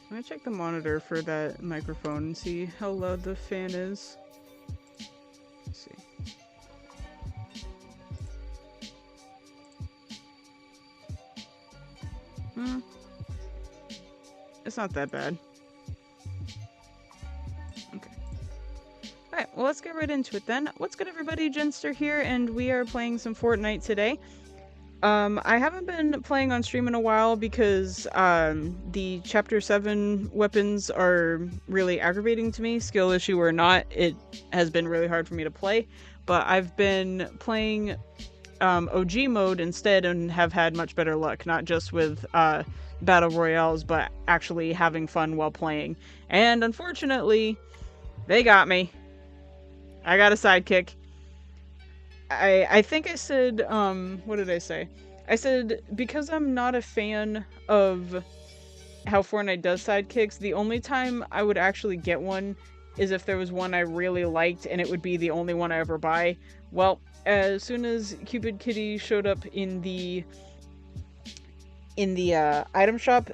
I'm gonna check the monitor for that microphone and see how loud the fan is. Let's see. It's not that bad. Okay. Alright, well let's get right into it then. What's good everybody, Jenster here, and we are playing some Fortnite today. I haven't been playing on stream in a while because the Chapter 7 weapons are really aggravating to me, skill issue or not. It has been really hard for me to play, but I've been playing OG mode instead and have had much better luck, not just with battle royales, but actually having fun while playing. And unfortunately, they got me. I got a sidekick. I think I said, what did I say? I said, because I'm not a fan of how Fortnite does sidekicks, the only time I would actually get one is if there was one I really liked and it would be the only one I ever buy. Well, as soon as Cupid Kitty showed up in the item shop,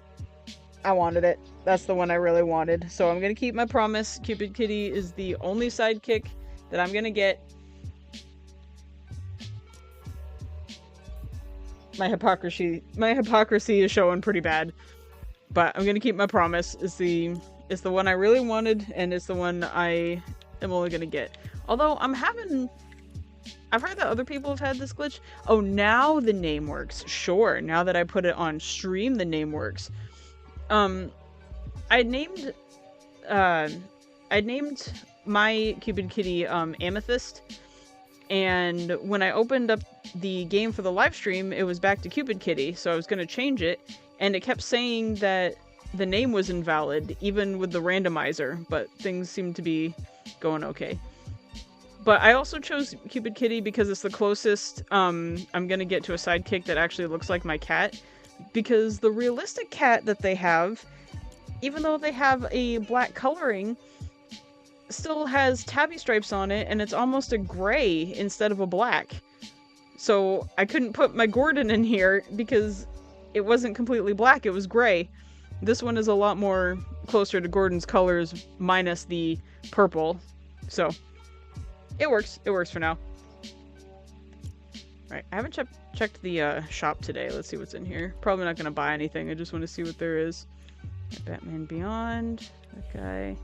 I wanted it. That's the one I really wanted. So I'm gonna keep my promise. Cupid Kitty is the only sidekick that I'm gonna get. My hypocrisy is showing pretty bad, but I'm gonna keep my promise. It's the one I really wanted, and it's the one I am only gonna get. Although I've heard that other people have had this glitch. Oh, now the name works. Sure, now that I put it on stream, the name works. I named my Cupid Kitty Amethyst. And when I opened up the game for the live stream, it was back to Cupid Kitty, so I was going to change it, and it kept saying that the name was invalid, even with the randomizer, but things seem to be going okay. But I also chose Cupid Kitty because it's the closest I'm going to get to a sidekick that actually looks like my cat, because the realistic cat that they have, even though they have a black coloring, still has tabby stripes on it, and it's almost a gray instead of a black. So I couldn't put my Gordon in here because it wasn't completely black, it was gray. This one is a lot more closer to Gordon's colors, minus the purple. So it works for now. Alright, I haven't checked the shop today. Let's see what's in here. Probably not gonna buy anything, I just want to see what there is. Batman Beyond, that guy.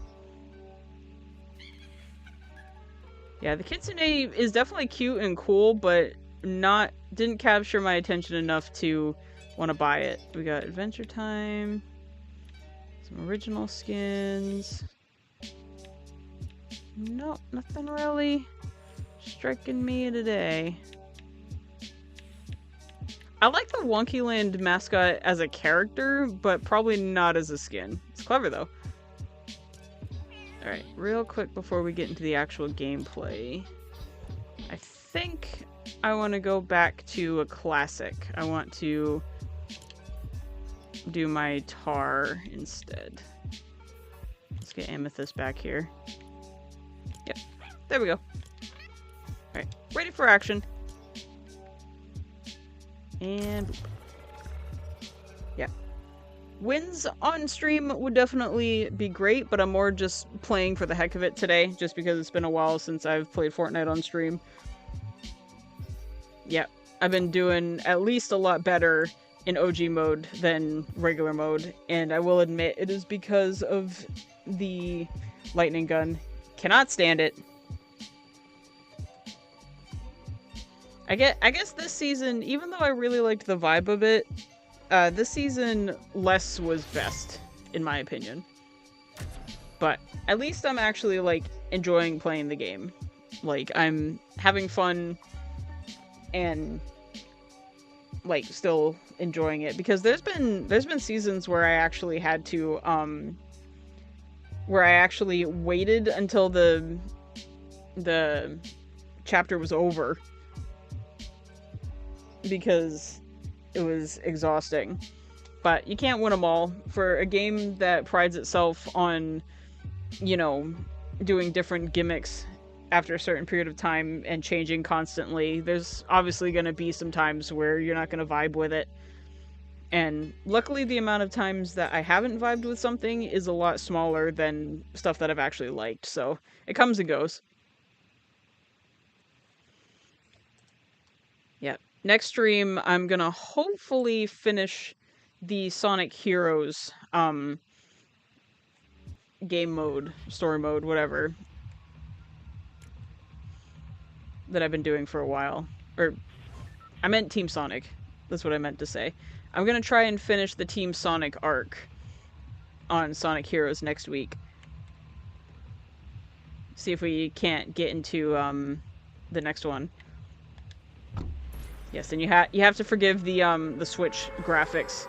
Yeah, the Kitsune is definitely cute and cool, but didn't capture my attention enough to want to buy it. We got Adventure Time, some original skins. Nope, nothing really striking me today. I like the Wonkyland mascot as a character, but probably not as a skin. It's clever though. Alright, real quick before we get into the actual gameplay, I think I want to go back to a classic. I want to do my tar instead. Let's get Amethyst back here. Yep, there we go. Alright, ready for action. And yeah. Wins on stream would definitely be great, but I'm more just playing for the heck of it today, just because it's been a while since I've played Fortnite on stream. Yeah, I've been doing at least a lot better in OG mode than regular mode, and I will admit it is because of the lightning gun. Cannot stand it. I guess this season, even though I really liked the vibe of it, this season, less was best, in my opinion. But at least I'm actually, like, enjoying playing the game. Like, I'm having fun and, like, still enjoying it. Because there's been seasons where I actually had to, where I actually waited until the chapter was over. Because it was exhausting. But you can't win them all. For a game that prides itself on, you know, doing different gimmicks after a certain period of time and changing constantly, there's obviously going to be some times where you're not going to vibe with it. And luckily the amount of times that I haven't vibed with something is a lot smaller than stuff that I've actually liked, so it comes and goes. Yeah. Next stream, I'm gonna hopefully finish the Sonic Heroes, game mode, story mode, whatever, that I've been doing for a while. Or, I meant Team Sonic. That's what I meant to say. I'm gonna try and finish the Team Sonic arc on Sonic Heroes next week. See if we can't get into, the next one. Yes, and you have to forgive the Switch graphics.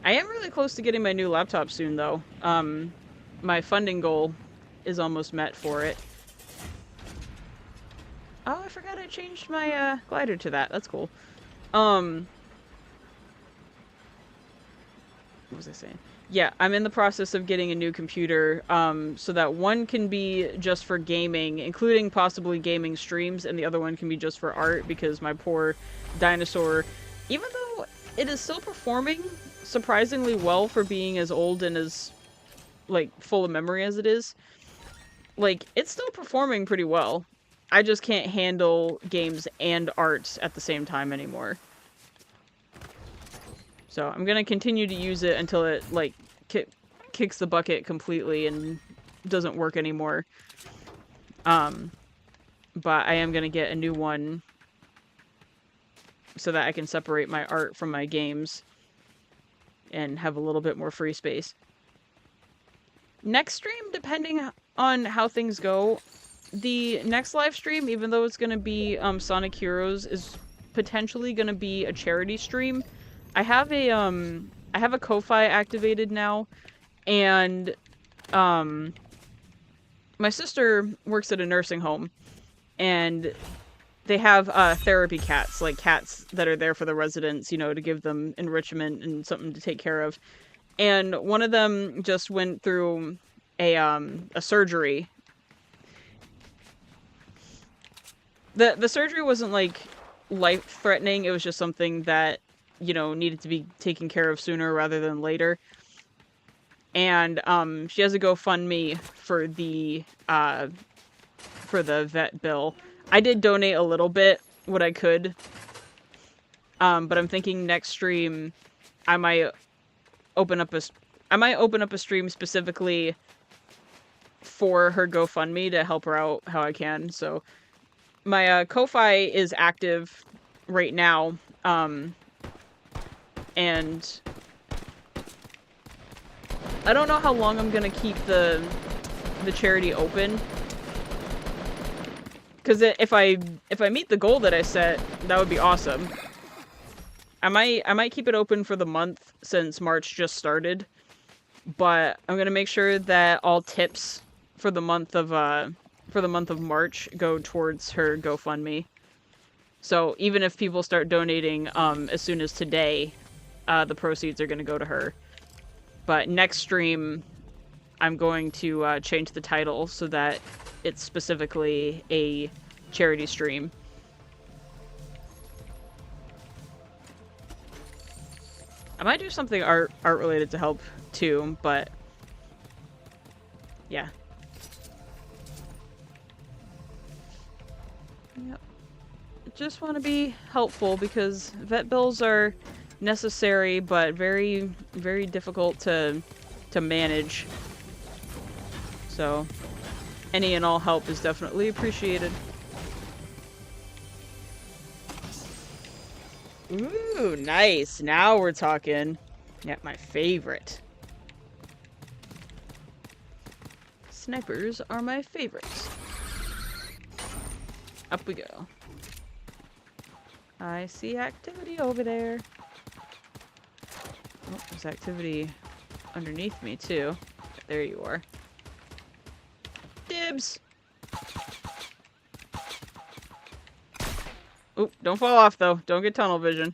I am really close to getting my new laptop soon, though. My funding goal is almost met for it. Oh, I forgot I changed my, glider to that. That's cool. What was I saying? Yeah, I'm in the process of getting a new computer, so that one can be just for gaming, including possibly gaming streams, and the other one can be just for art, because my poor dinosaur, even though it is still performing surprisingly well for being as old and as, like, full of memory as it is, like, it's still performing pretty well. I just can't handle games and art at the same time anymore. So I'm gonna continue to use it until it, like, kicks the bucket completely and doesn't work anymore. But I am gonna get a new one so that I can separate my art from my games and have a little bit more free space. Next stream, depending on how things go, the next live stream, even though it's gonna be Sonic Heroes, is potentially gonna be a charity stream. I have a Ko-Fi activated now, and my sister works at a nursing home, and they have therapy cats, like cats that are there for the residents, you know, to give them enrichment and something to take care of. And one of them just went through a surgery. The surgery wasn't, like, life-threatening, it was just something that, you know, needed to be taken care of sooner rather than later. And she has a GoFundMe for the vet bill. I did donate a little bit, what I could. But I'm thinking next stream I might open up a stream specifically for her GoFundMe to help her out how I can. So my Ko-Fi is active right now. And I don't know how long I'm gonna keep the charity open. Because if I meet the goal that I set, that would be awesome. I might keep it open for the month since March just started, but I'm gonna make sure that all tips for the month of March go towards her GoFundMe. So even if people start donating as soon as today, the proceeds are gonna go to her. But next stream, I'm going to change the title so that it's specifically a charity stream. I might do something art related to help too, but yeah. Yep. Just want to be helpful because vet bills are necessary but very, very difficult to manage. So any and all help is definitely appreciated. Ooh, nice. Now we're talking. Yeah, my favorite. Snipers are my favorites. Up we go. I see activity over there. Oh, there's activity underneath me, too. There you are. Dibs! Oop, don't fall off, though. Don't get tunnel vision.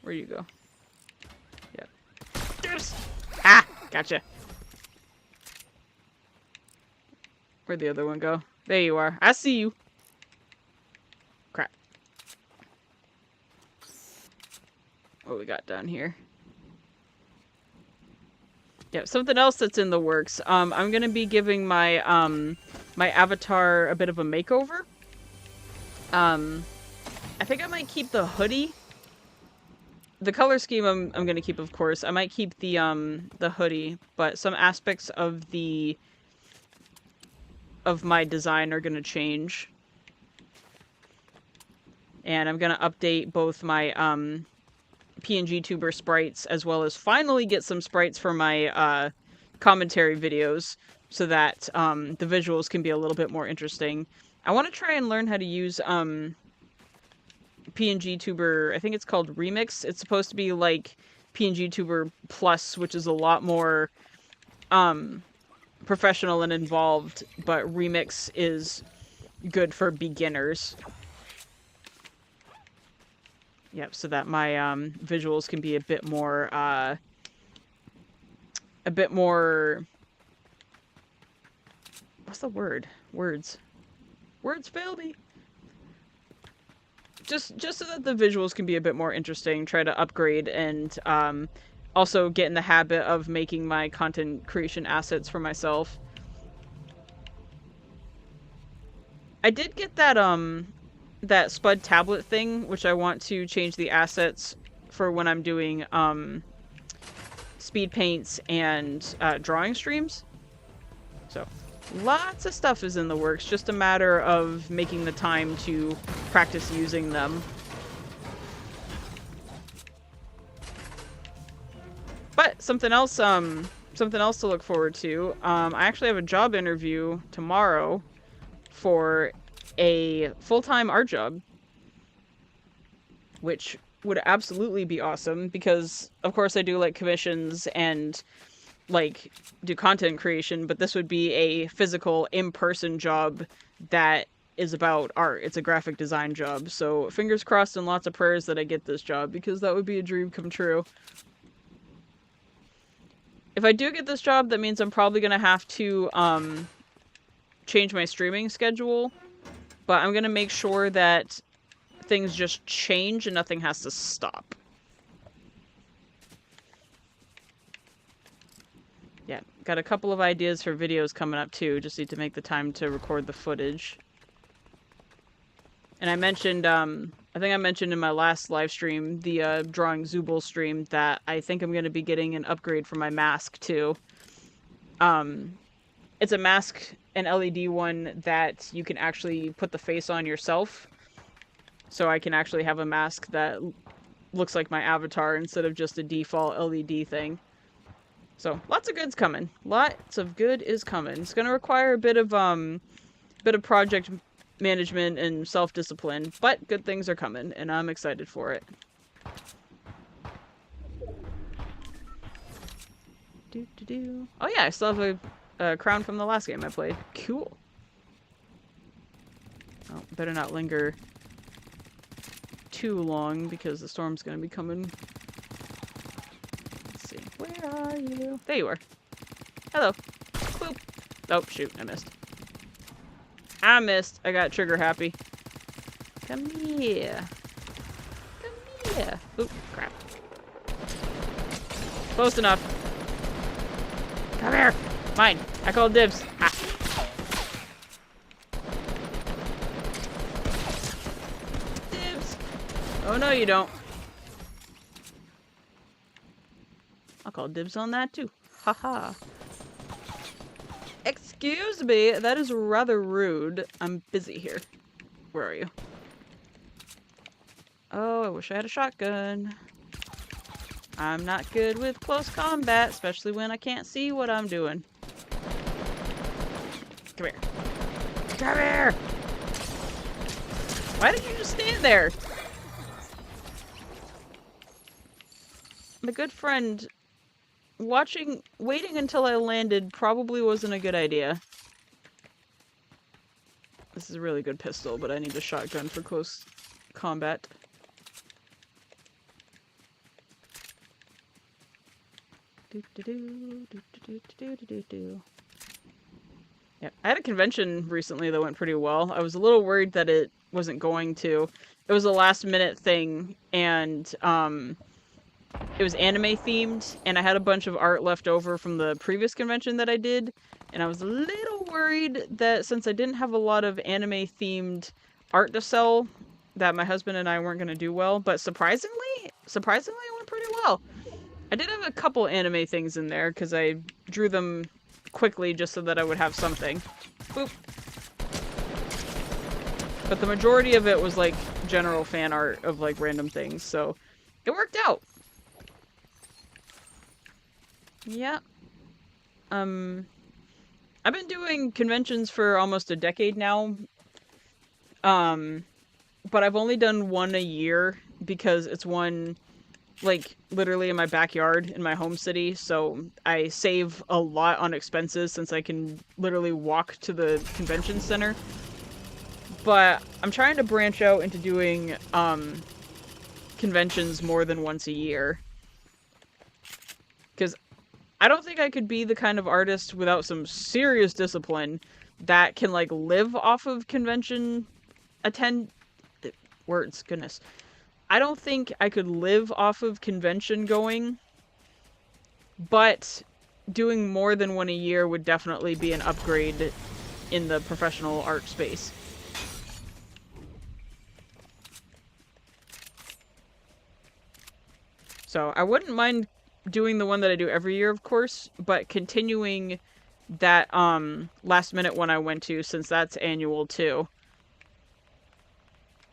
Where you go? Yep. Dibs! Ah! Gotcha. Where'd the other one go? There you are. I see you. Crap. what we got down here. Yeah, something else that's in the works. I'm gonna be giving my my avatar a bit of a makeover. I think I might keep the hoodie. The color scheme I'm gonna keep, of course. I might keep the hoodie, but some aspects of my design are gonna change. And I'm gonna update both my PNG tuber sprites, as well as finally get some sprites for my commentary videos, so that the visuals can be a little bit more interesting. I want to try and learn how to use PNG tuber, I think it's called Remix. It's supposed to be like PNG tuber Plus, which is a lot more professional and involved, but Remix is good for beginners. Yep, so that my visuals can be a bit more what's the word? Words fail me. Just so that the visuals can be a bit more interesting, try to upgrade, and also get in the habit of making my content creation assets for myself. I did get that that Spud tablet thing, which I want to change the assets for when I'm doing speed paints and drawing streams. So lots of stuff is in the works, just a matter of making the time to practice using them. But something else to look forward to. I actually have a job interview tomorrow for a full-time art job, which would absolutely be awesome, because of course I do like commissions and like do content creation, but this would be a physical in-person job that is about art. It's a graphic design job, so fingers crossed and lots of prayers that I get this job, because that would be a dream come true. If I do get this job, that means I'm probably gonna have to change my streaming schedule, but I'm gonna make sure that things just change and nothing has to stop. Yeah, got a couple of ideas for videos coming up too, just need to make the time to record the footage. And I mentioned, I think I mentioned in my last live stream, the drawing Zooble stream, that I think I'm going to be getting an upgrade for my mask too. It's a mask, an LED one, that you can actually put the face on yourself. So I can actually have a mask that looks like my avatar instead of just a default LED thing. So lots of good's coming. Lots of good is coming. It's going to require a bit of project management and self-discipline, but good things are coming, and I'm excited for it. Oh yeah, I still have a crown from the last game I played. Cool. Oh, better not linger too long, because the storm's gonna be coming. Let's see. Where are you? There you are. Hello. Boop. Oh, shoot. I missed. I missed. I got trigger happy. Come here. Come here. Oop, crap. Close enough. Come here. Mine. I called dibs. Ah. Dibs. Oh, no, you don't. I'll call dibs on that, too. Haha. Excuse me, that is rather rude. I'm busy here. Where are you? Oh, I wish I had a shotgun. I'm not good with close combat, especially when I can't see what I'm doing. Come here. Come here! Why did you just stand there? My good friend, waiting until I landed probably wasn't a good idea. This is a really good pistol, but I need a shotgun for close combat. Yeah, I had a convention recently that went pretty well. I was a little worried that it wasn't going to. It was a last minute thing, and it was anime themed, and I had a bunch of art left over from the previous convention that I did, and I was a little worried that since I didn't have a lot of anime themed art to sell, that my husband and I weren't going to do well, but surprisingly it went pretty well. I did have a couple anime things in there, because I drew them quickly just so that I would have something. Boop. But the majority of it was, like, general fan art of, like, random things, so it worked out. Yeah. I've been doing conventions for almost a decade now. But I've only done one a year because it's one, like, literally in my backyard in my home city, so I save a lot on expenses since I can literally walk to the convention center. But I'm trying to branch out into doing, conventions more than once a year. Because I don't think I could be the kind of artist without some serious discipline that can, like, live off of convention words, goodness. I don't think I could live off of convention going, but doing more than one a year would definitely be an upgrade in the professional art space. So I wouldn't mind doing the one that I do every year, of course, but continuing that last minute one I went to, since that's annual too.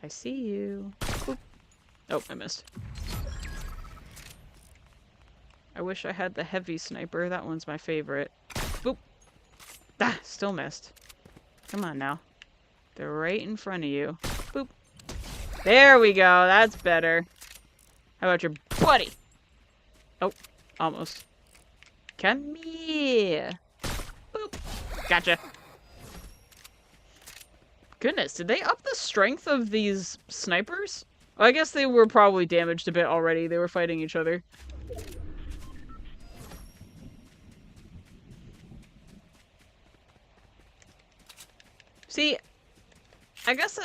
I see you. Boop. Oh, I missed. I wish I had the heavy sniper. That one's my favorite. Boop. Ah, still missed. Come on now. They're right in front of you. Boop. There we go. That's better. How about your buddy? Oh, almost. Come here. Boop. Gotcha. Goodness, did they up the strength of these snipers? Well, I guess they were probably damaged a bit already. They were fighting each other. See, I guess,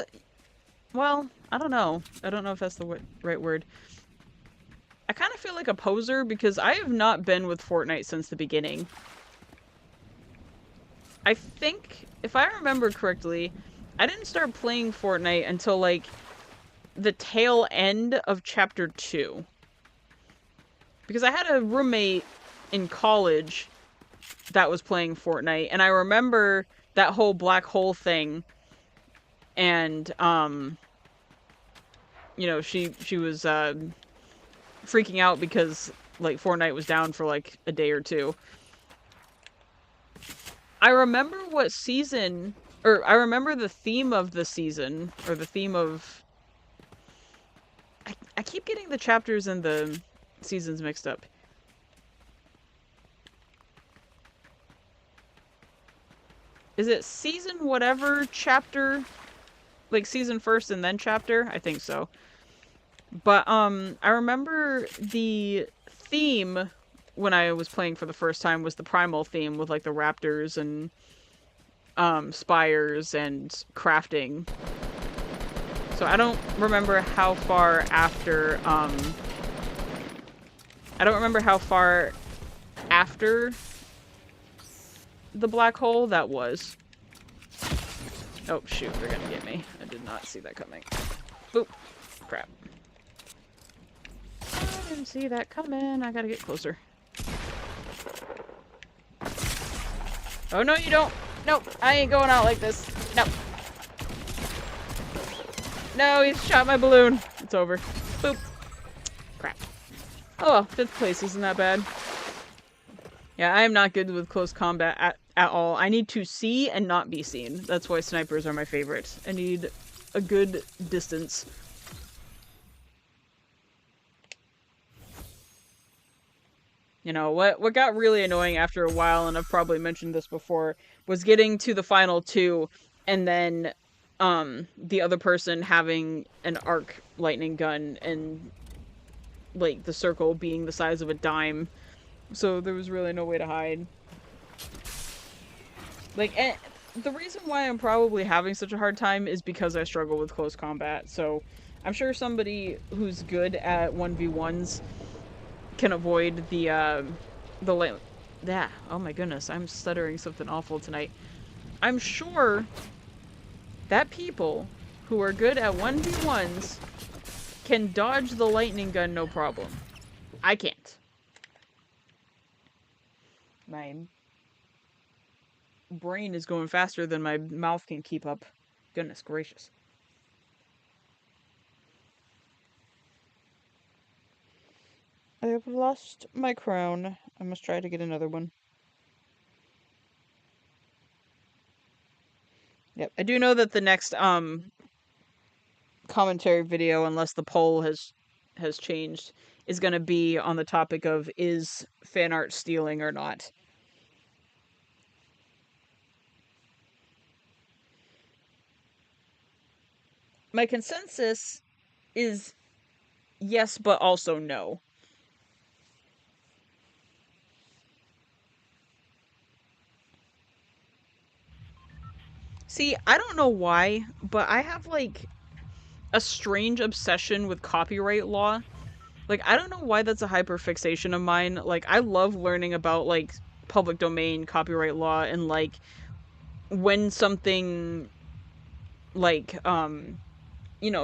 well, I don't know. I don't know if that's the right word. I kind of feel like a poser because I have not been with Fortnite since the beginning. I think, if I remember correctly, I didn't start playing Fortnite until, like, the tail end of Chapter 2. Because I had a roommate in college that was playing Fortnite, and I remember that whole black hole thing, and, you know, she was, freaking out because, like, Fortnite was down for, like, a day or two. I remember what season, or I remember the theme of the season, or the theme of... I keep getting the chapters and the seasons mixed up. Is it season whatever chapter? Like, season first and then chapter? I think so. But, I remember the theme when I was playing for the first time was the primal theme with, like, the raptors and, spires and crafting. So I don't remember how far after, I don't remember how far after the black hole that was. Oh, shoot, they're gonna get me. I did not see that coming. Boop. Crap. I didn't see that coming. I gotta get closer. Oh, no, you don't. Nope, I ain't going out like this. Nope. No, he shot my balloon. It's over. Boop. Crap. Oh well, 5th place isn't that bad. Yeah, I am not good with close combat at all. I need to see and not be seen. That's why snipers are my favorite. I need a good distance. You know, what got really annoying after a while, and I've probably mentioned this before, was getting to the final 2, and then, the other person having an arc lightning gun, and, like, the circle being the size of a dime. So there was really no way to hide. Like, and the reason why I'm probably having such a hard time is because I struggle with close combat, so I'm sure somebody who's good at 1v1s can avoid the yeah, oh my goodness, I'm stuttering something awful tonight. I'm sure that people who are good at 1v1s can dodge the lightning gun no problem. I can't. My brain is going faster than my mouth can keep up. Goodness gracious. I have lost my crown. I must try to get another one. Yep. I do know that the next commentary video, unless the poll has changed, is going to be on the topic of is fan art stealing or not. My consensus is yes, but also no. See, I don't know why, but I have like a strange obsession with copyright law. Like, I don't know why that's a hyperfixation of mine. Like, I love learning about like public domain copyright law and like when something like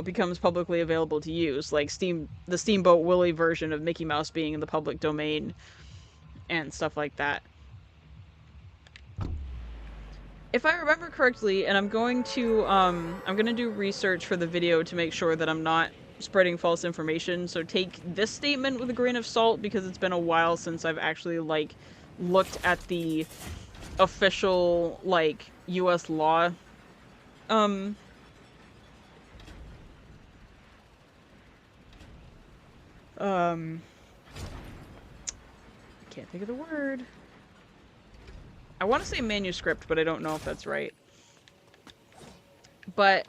becomes publicly available to use, like the Steamboat Willie version of Mickey Mouse being in the public domain and stuff like that. If I remember correctly, and I'm going to do research for the video to make sure that I'm not spreading false information, so take this statement with a grain of salt because it's been a while since I've actually like looked at the official like US law um I can't think of the word. I want to say manuscript, but I don't know if that's right. But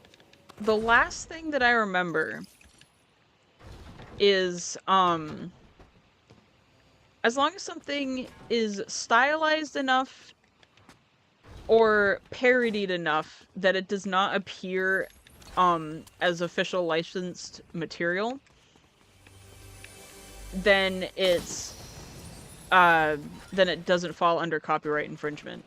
the last thing that I remember is, as long as something is stylized enough or parodied enough that it does not appear, as official licensed material, then it's, then it doesn't fall under copyright infringement.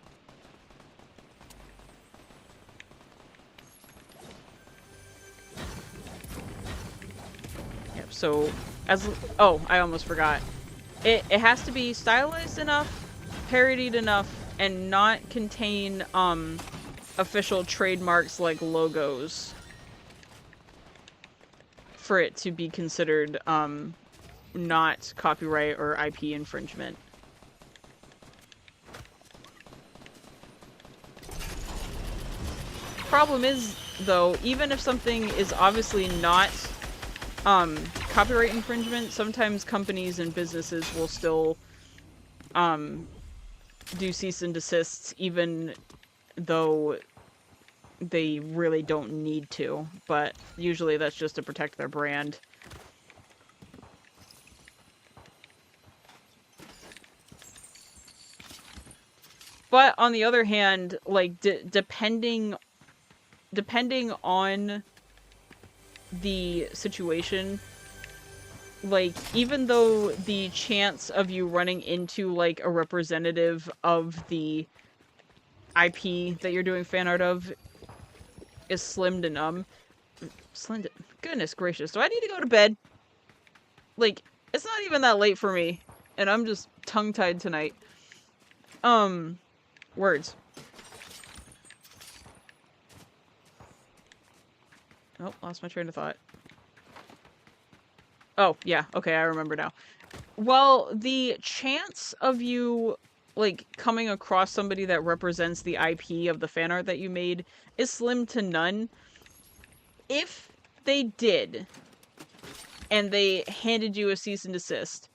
Yep, so, I almost forgot. It has to be stylized enough, parodied enough, and not contain, official trademarks like logos for it to be considered, not copyright or IP infringement. Problem is, though, even if something is obviously not copyright infringement, sometimes companies and businesses will still do cease and desists even though they really don't need to, but usually that's just to protect their brand. But on the other hand, like depending on the situation, like even though the chance of you running into like a representative of the IP that you're doing fan art of is slim to none. Goodness gracious, do I need to go to bed? Like, it's not even that late for me, and I'm just tongue-tied tonight. Words. Oh, lost my train of thought. Oh, yeah, okay, I remember now. Well, the chance of you, like, coming across somebody that represents the IP of the fan art that you made is slim to none. If they did, and they handed you a cease and desist,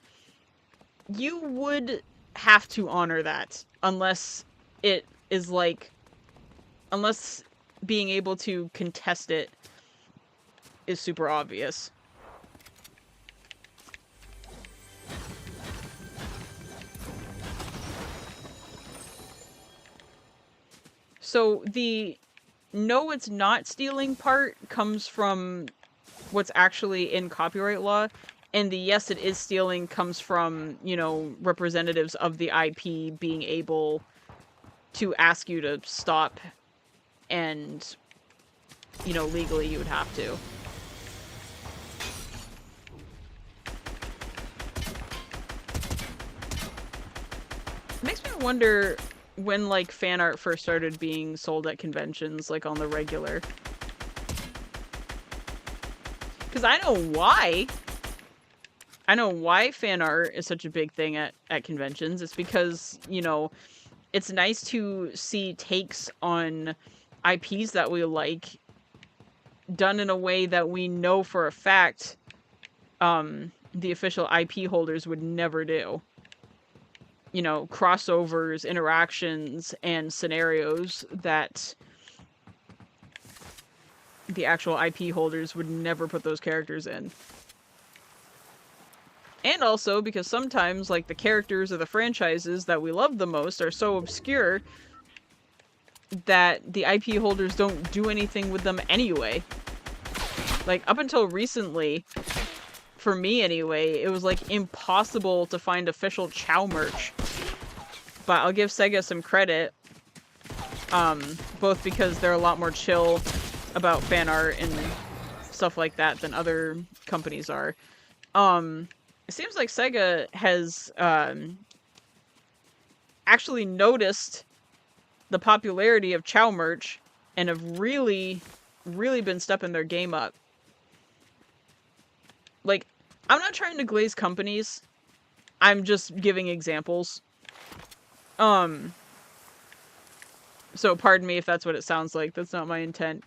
you would have to honor that, unless it is, like, unless being able to contest it is super obvious. So the no, it's not stealing part comes from what's actually in copyright law, And the yes, it is stealing comes from, you know, representatives of the IP being able to ask you to stop, and, you know, legally you would have to. It makes me wonder when, like, fan art first started being sold at conventions, like, on the regular. Because I know why. I know why fan art is such a big thing at conventions. It's because, you know, it's nice to see takes on IPs that we like done in a way that we know for a fact the official IP holders would never do. You know, crossovers, interactions, and scenarios that the actual IP holders would never put those characters in. And also because sometimes, like, the characters or the franchises that we love the most are so obscure that the IP holders don't do anything with them anyway. Like, up until recently, for me anyway, it was, like, impossible to find official Chow merch. But I'll give Sega some credit, both because they're a lot more chill about fan art and stuff like that than other companies are. It seems like Sega has actually noticed the popularity of Chow merch and have really, really been stepping their game up. Like, I'm not trying to glaze companies. I'm just giving examples. So pardon me if that's what it sounds like. That's not my intent.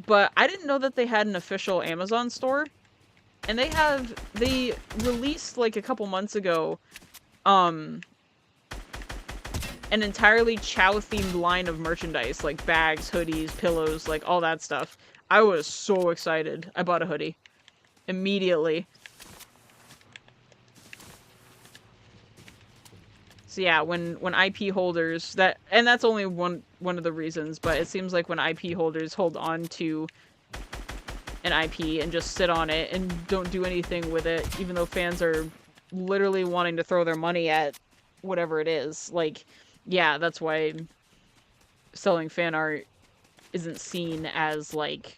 But I didn't know that they had an official Amazon store. And they released, like, a couple months ago, an entirely Chow-themed line of merchandise. Like, bags, hoodies, pillows, like, all that stuff. I was so excited. I bought a hoodie. Immediately. So yeah, when IP holders and that's only one of the reasons, but it seems like when IP holders hold on to an IP and just sit on it and don't do anything with it, even though fans are literally wanting to throw their money at whatever it is, like, yeah, that's why selling fan art isn't seen as, like,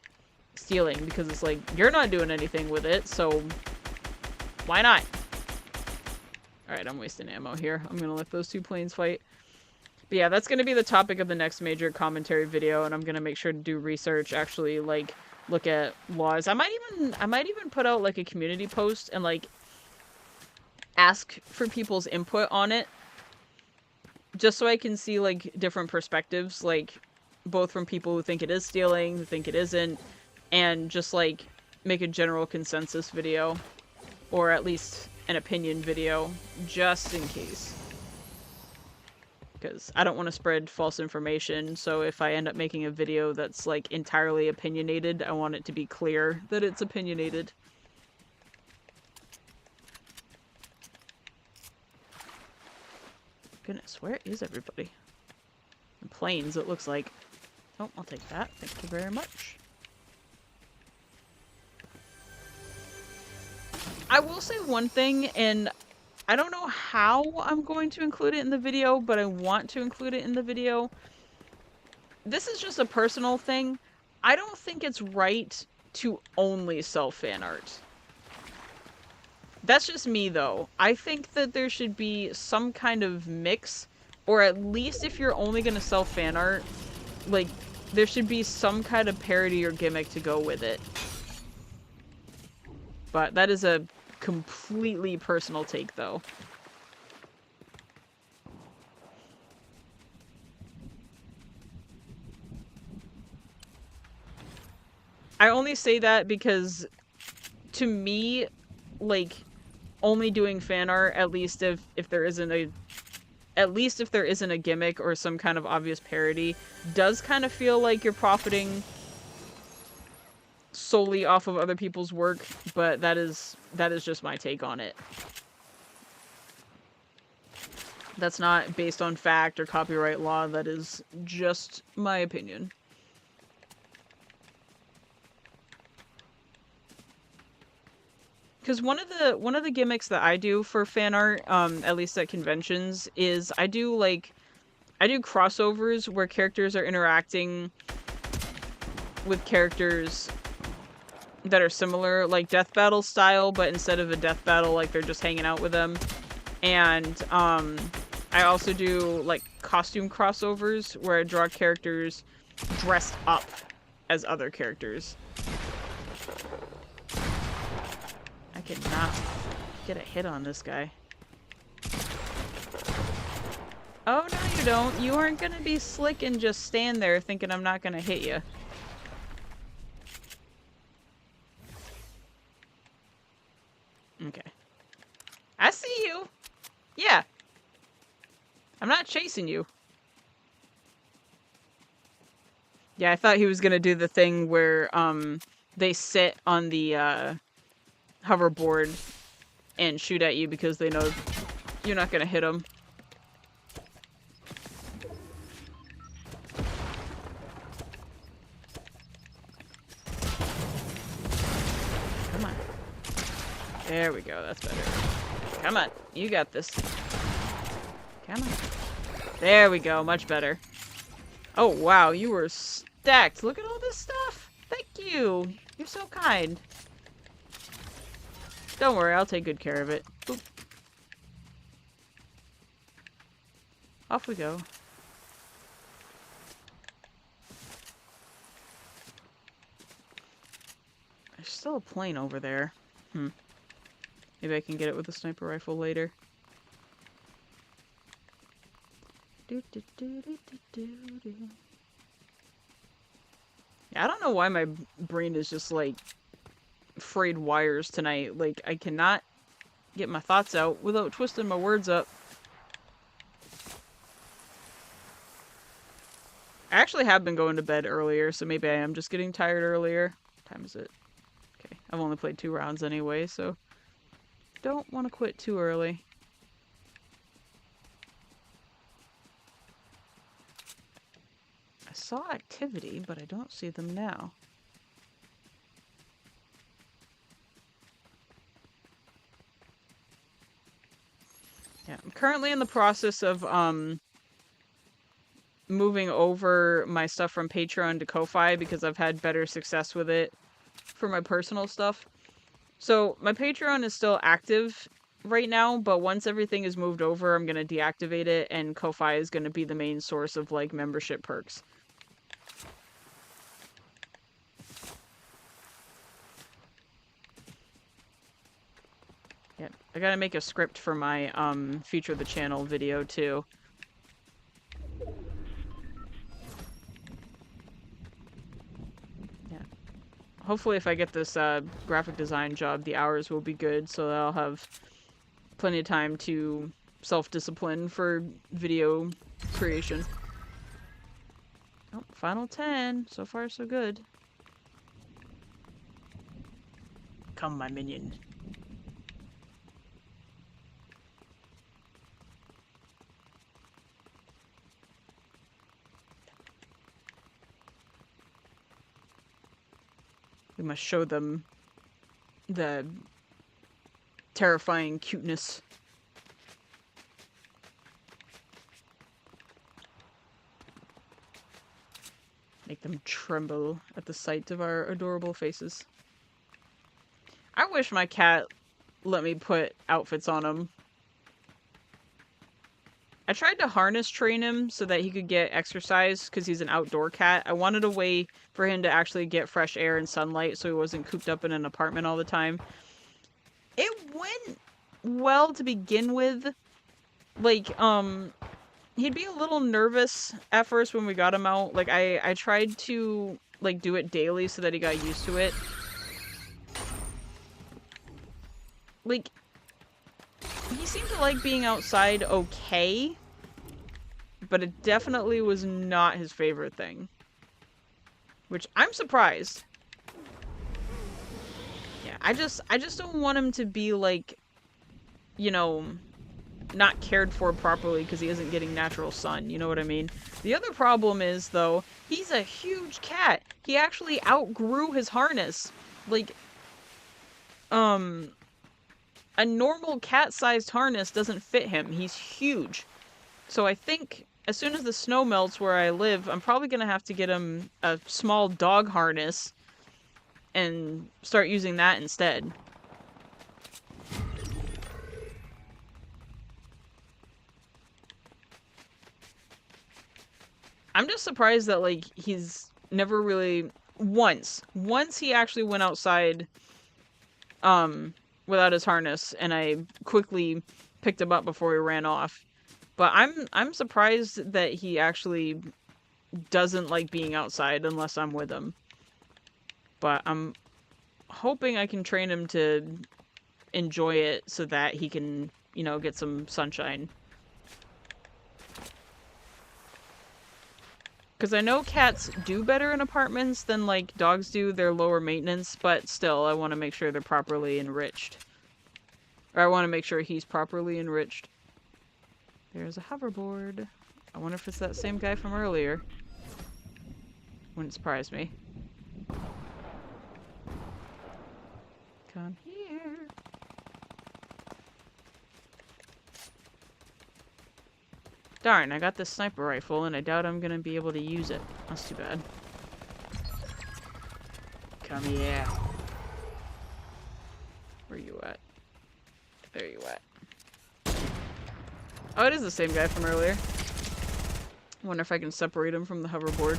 stealing, because it's like, you're not doing anything with it, so why not? Alright, I'm wasting ammo here. I'm gonna let those two planes fight. But yeah, that's gonna be the topic of the next major commentary video, and I'm gonna make sure to do research, actually, like, look at laws. I might even put out, like, a community post and, like, ask for people's input on it. Just so I can see, like, different perspectives, like, both from people who think it is stealing, who think it isn't, and just, like, make a general consensus video. Or at least an opinion video, just in case. Because I don't want to spread false information, so if I end up making a video that's, like, entirely opinionated, I want it to be clear that it's opinionated. Goodness, where is everybody? In planes, it looks like. Oh, I'll take that. Thank you very much. I will say one thing, and I don't know how I'm going to include it in the video, but I want to include it in the video. This is just a personal thing. I don't think it's right to only sell fan art. That's just me, though. I think that there should be some kind of mix, or at least if you're only going to sell fan art, like, there should be some kind of parody or gimmick to go with it. But that is a completely personal take, though. I only say that because, to me, like, only doing fan art, at least if there isn't a gimmick or some kind of obvious parody, does kind of feel like you're profiting solely off of other people's work, but that is just my take on it. That's not based on fact or copyright law, that is just my opinion. because one of the gimmicks that I do for fan art, at least at conventions, is I do crossovers where characters are interacting with characters that are similar, like death battle style, but instead of a death battle, like they're just hanging out with them. And I also do like costume crossovers where I draw characters dressed up as other characters. I cannot get a hit on this guy. Oh, no you don't. You aren't gonna be slick and just stand there thinking I'm not gonna hit you. Okay. I see you! Yeah! I'm not chasing you. Yeah, I thought he was gonna do the thing where, they sit on the, hoverboard and shoot at you because they know you're not gonna hit them. Come on. There we go, that's better. Come on, you got this. Come on. There we go, much better. Oh wow, you were stacked. Look at all this stuff. Thank you. You're so kind. Don't worry, I'll take good care of it. Boop. Off we go. There's still a plane over there. Maybe I can get it with a sniper rifle later. Yeah, I don't know why my brain is just like frayed wires tonight. Like, I cannot get my thoughts out without twisting my words up. I actually have been going to bed earlier, so maybe I am just getting tired earlier. What time is it? Okay, I've only played 2 rounds anyway, so don't want to quit too early. I saw activity, but I don't see them now. Yeah, I'm currently in the process of moving over my stuff from Patreon to Ko-Fi because I've had better success with it for my personal stuff. So my Patreon is still active right now, but once everything is moved over, I'm going to deactivate it, and Ko-Fi is going to be the main source of, like, membership perks. Yeah, I gotta make a script for my, feature the channel video, too. Yeah. Hopefully if I get this, graphic design job, the hours will be good, so that I'll have plenty of time to self-discipline for video creation. Oh, final 10. So far, so good. Come, my minion. We must show them the terrifying cuteness. Make them tremble at the sight of our adorable faces. I wish my cat let me put outfits on him. I tried to harness train him so that he could get exercise because he's an outdoor cat. I wanted a way for him to actually get fresh air and sunlight so he wasn't cooped up in an apartment all the time. It went well to begin with. Like, he'd be a little nervous at first when we got him out. Like, I tried to, like, do it daily so that he got used to it. Like, he seemed to like being outside okay, but it definitely was not his favorite thing. Which, I'm surprised. Yeah, I just don't want him to be, like, you know, not cared for properly because he isn't getting natural sun, you know what I mean? The other problem is, though, he's a huge cat. He actually outgrew his harness. Like, a normal cat-sized harness doesn't fit him. He's huge. So I think as soon as the snow melts where I live, I'm probably going to have to get him a small dog harness and start using that instead. I'm just surprised that, like, he's never really... Once he actually went outside, without his harness, and I quickly picked him up before he ran off. But I'm surprised that he actually doesn't like being outside unless I'm with him. But I'm hoping I can train him to enjoy it so that he can, you know, get some sunshine. Because I know cats do better in apartments than, like, dogs do. They're lower maintenance, but still, I want to make sure they're properly enriched. Or I want to make sure he's properly enriched. There's a hoverboard. I wonder if it's that same guy from earlier. Wouldn't surprise me. Come here. Darn, I got this sniper rifle and I doubt I'm gonna be able to use it. That's too bad. Come here. Where you at? There you at. Oh, it is the same guy from earlier. Wonder if I can separate him from the hoverboard.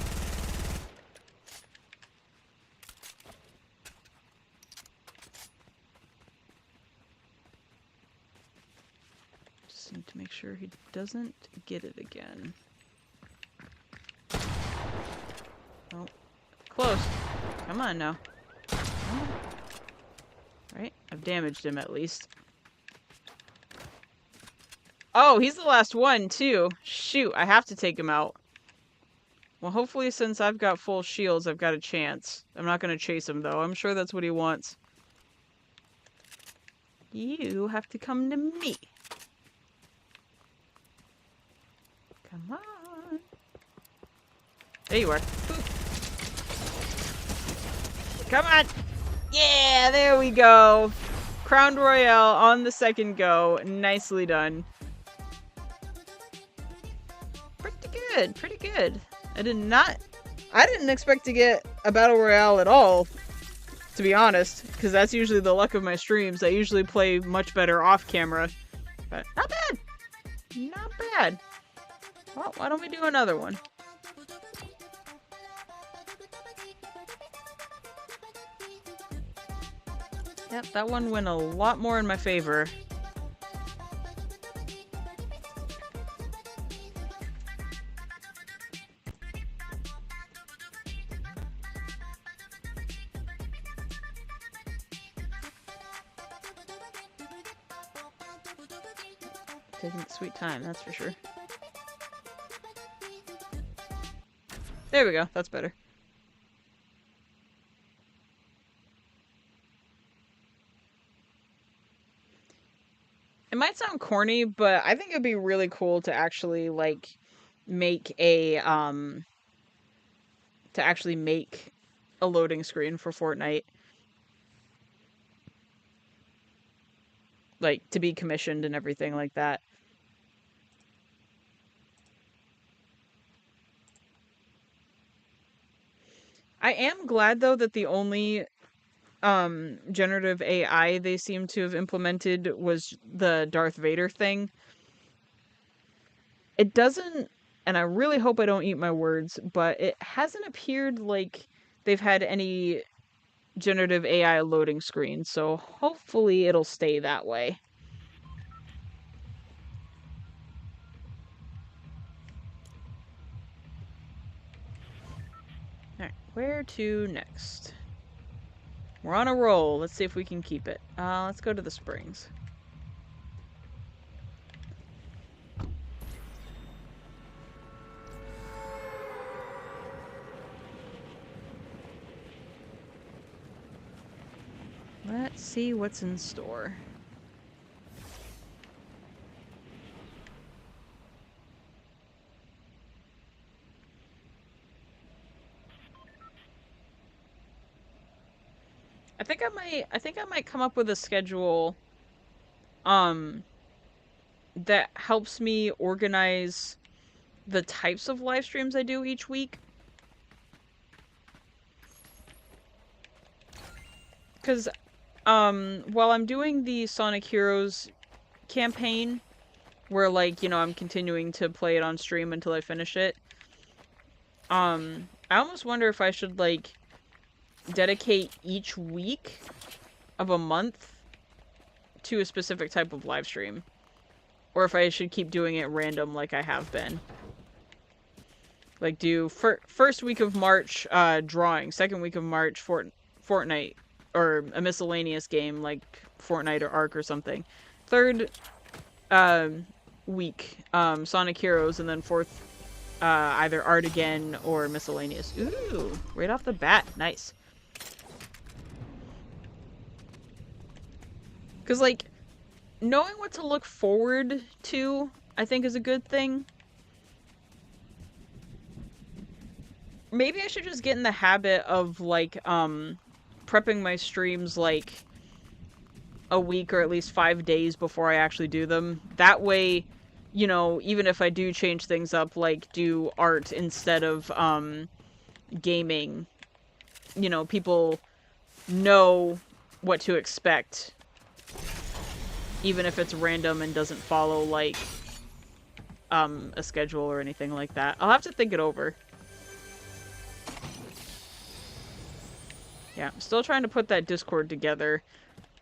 Just need to make sure he doesn't get it again. Oh, close. Come on now. Come on. Right? I've damaged him at least. Oh, he's the last one, too. Shoot, I have to take him out. Well, hopefully since I've got full shields, I've got a chance. I'm not going to chase him, though. I'm sure that's what he wants. You have to come to me. Come on. There you are. Boop. Come on. Yeah, there we go. Crown Royale on the second go. Nicely done. Pretty good. Pretty good. I didn't expect to get a battle royale at all, to be honest, because that's usually the luck of my streams. I usually play much better off camera, but not bad. Not bad. Well, why don't we do another one? Yep, that one went a lot more in my favor. Taking sweet time, that's for sure. There we go, that's better. It might sound corny, but I think it'd be really cool to actually, like, make a, loading screen for Fortnite. Like, to be commissioned and everything like that. I am glad, though, that the only generative AI they seem to have implemented was the Darth Vader thing. It doesn't, and I really hope I don't eat my words, but it hasn't appeared like they've had any generative AI loading screens, so hopefully it'll stay that way. Alright, where to next? We're on a roll. Let's see if we can keep it. Let's go to the springs. Let's see what's in store. I think I might come up with a schedule um, that helps me organize the types of live streams I do each week. Because, while I'm doing the Sonic Heroes campaign, where, like, you know, I'm continuing to play it on stream until I finish it, I almost wonder if I should, like, dedicate each week of a month to a specific type of live stream. Or if I should keep doing it random like I have been. Like, do first week of March, drawing. Second week of March, Fortnite. Or a miscellaneous game like Fortnite or Ark or something. Third, week, Sonic Heroes. And then fourth, either Art again or miscellaneous. Ooh, right off the bat. Nice. Because, like, knowing what to look forward to, I think, is a good thing. Maybe I should just get in the habit of, like, prepping my streams, like, a week or at least 5 days before I actually do them. That way, you know, even if I do change things up, like, do art instead of, gaming, you know, people know what to expect. Even if it's random and doesn't follow, like, a schedule or anything like that. I'll have to think it over. Yeah, I'm still trying to put that Discord together.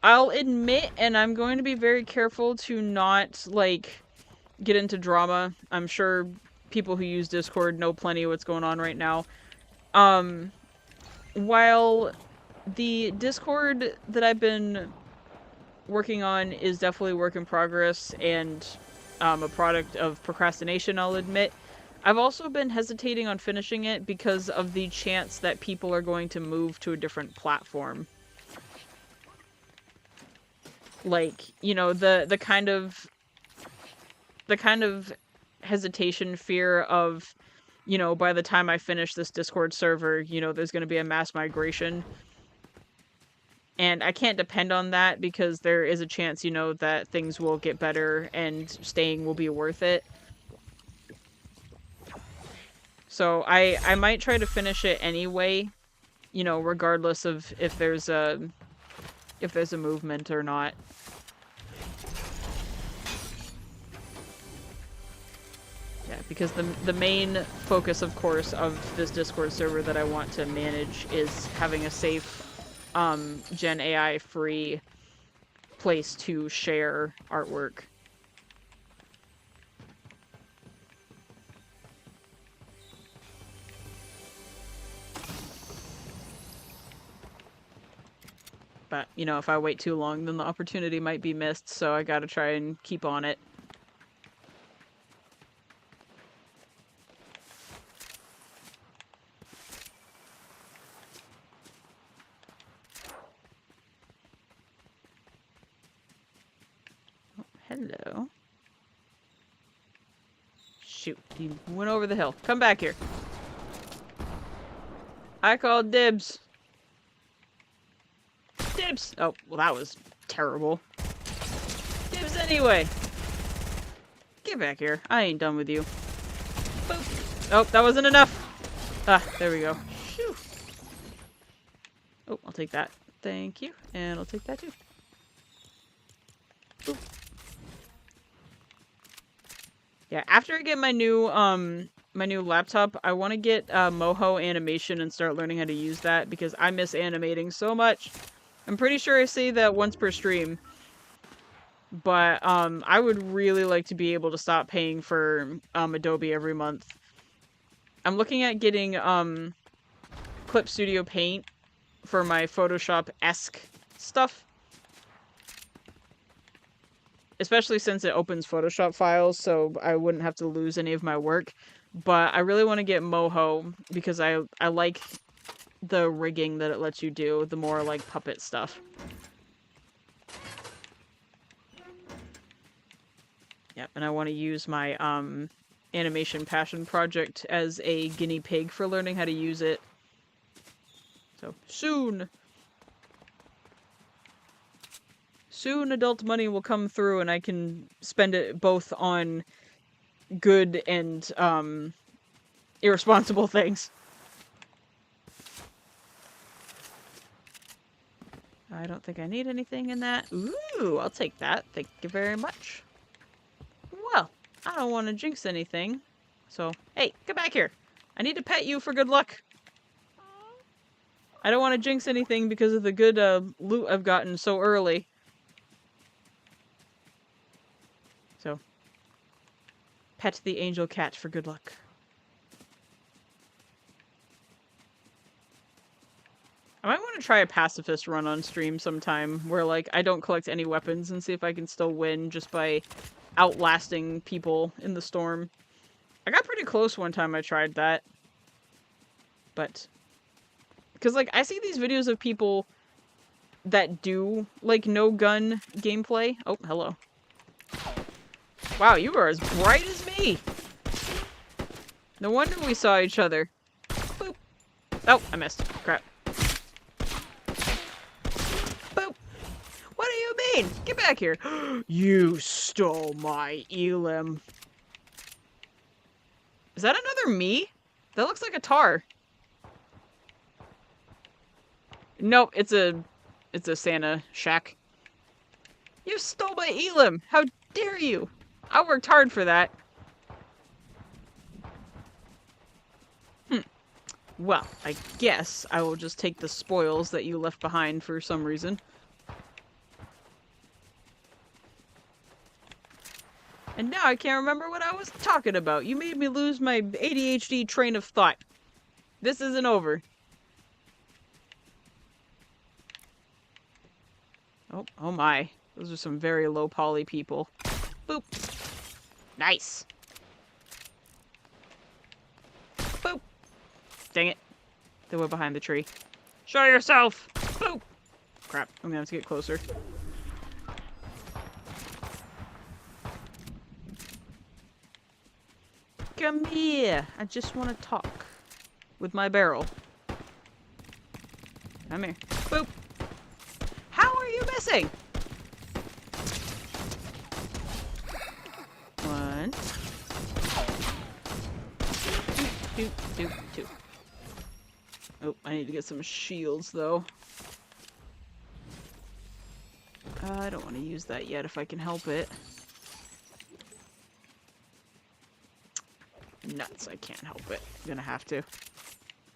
I'll admit, and I'm going to be very careful to not, like, get into drama. I'm sure people who use Discord know plenty of what's going on right now. While the Discord that I've been working on is definitely work in progress and a product of procrastination, I'll admit, I've also been hesitating on finishing it because of the chance that people are going to move to a different platform. Like, you know, the kind of hesitation, fear of, you know, by the time I finish this Discord server, you know, there's going to be a mass migration. And I can't depend on that because there is a chance, you know, that things will get better and staying will be worth it. So I might try to finish it anyway, you know, regardless of if there's a movement or not. Yeah, because the main focus, of course, of this Discord server that I want to manage is having a safe, Gen AI free place to share artwork. But, you know, if I wait too long, then the opportunity might be missed, so I gotta try and keep on it. Oh, hello. Shoot, he went over the hill. Come back here. I called dibs. Dibs! Oh, well that was terrible. Dibs anyway! Get back here. I ain't done with you. Boop! Oh, that wasn't enough! Ah, there we go. Phew. Oh, I'll take that. Thank you. And I'll take that too. Boop. Yeah, after I get my new laptop, I want to get Moho animation and start learning how to use that because I miss animating so much. I'm pretty sure I say that once per stream. But, I would really like to be able to stop paying for, Adobe every month. I'm looking at getting, Clip Studio Paint for my Photoshop-esque stuff. Especially since it opens Photoshop files, so I wouldn't have to lose any of my work. But I really want to get Moho because I like the rigging that it lets you do, the more, like, puppet stuff. Yep, and I want to use my, animation passion project as a guinea pig for learning how to use it. So, soon! Soon adult money will come through and I can spend it both on good and, irresponsible things. I don't think I need anything in that. Ooh, I'll take that. Thank you very much. Well, I don't want to jinx anything. So, hey, get back here. I need to pet you for good luck. I don't want to jinx anything because of the good loot I've gotten so early. So, pet the angel cat for good luck. I might want to try a pacifist run on stream sometime, where, like, I don't collect any weapons and see if I can still win just by outlasting people in the storm. I got pretty close one time I tried that. But... because, like, I see these videos of people that do, like, no-gun gameplay. Oh, hello. Wow, you are as bright as me! No wonder we saw each other. Boop. Oh, I missed. Crap. Boop. What do you mean? Get back here. You stole my elim. Is that another me? That looks like a tar. Nope, it's a Santa shack. You stole my elim! How dare you! I worked hard for that. Well, I guess I will just take the spoils that you left behind for some reason. And now I can't remember what I was talking about. You made me lose my ADHD train of thought. This isn't over. Oh my. Those are some very low poly people. Boop. Nice. Boop. Dang it. They went behind the tree. Show yourself! Boop! Crap, I'm gonna have to get closer. Come here! I just want to talk. With my barrel. Come here. Boop! How are you missing? One. Two. Oh, I need to get some shields, though. I don't want to use that yet if I can help it. Nuts, I can't help it. I'm gonna have to.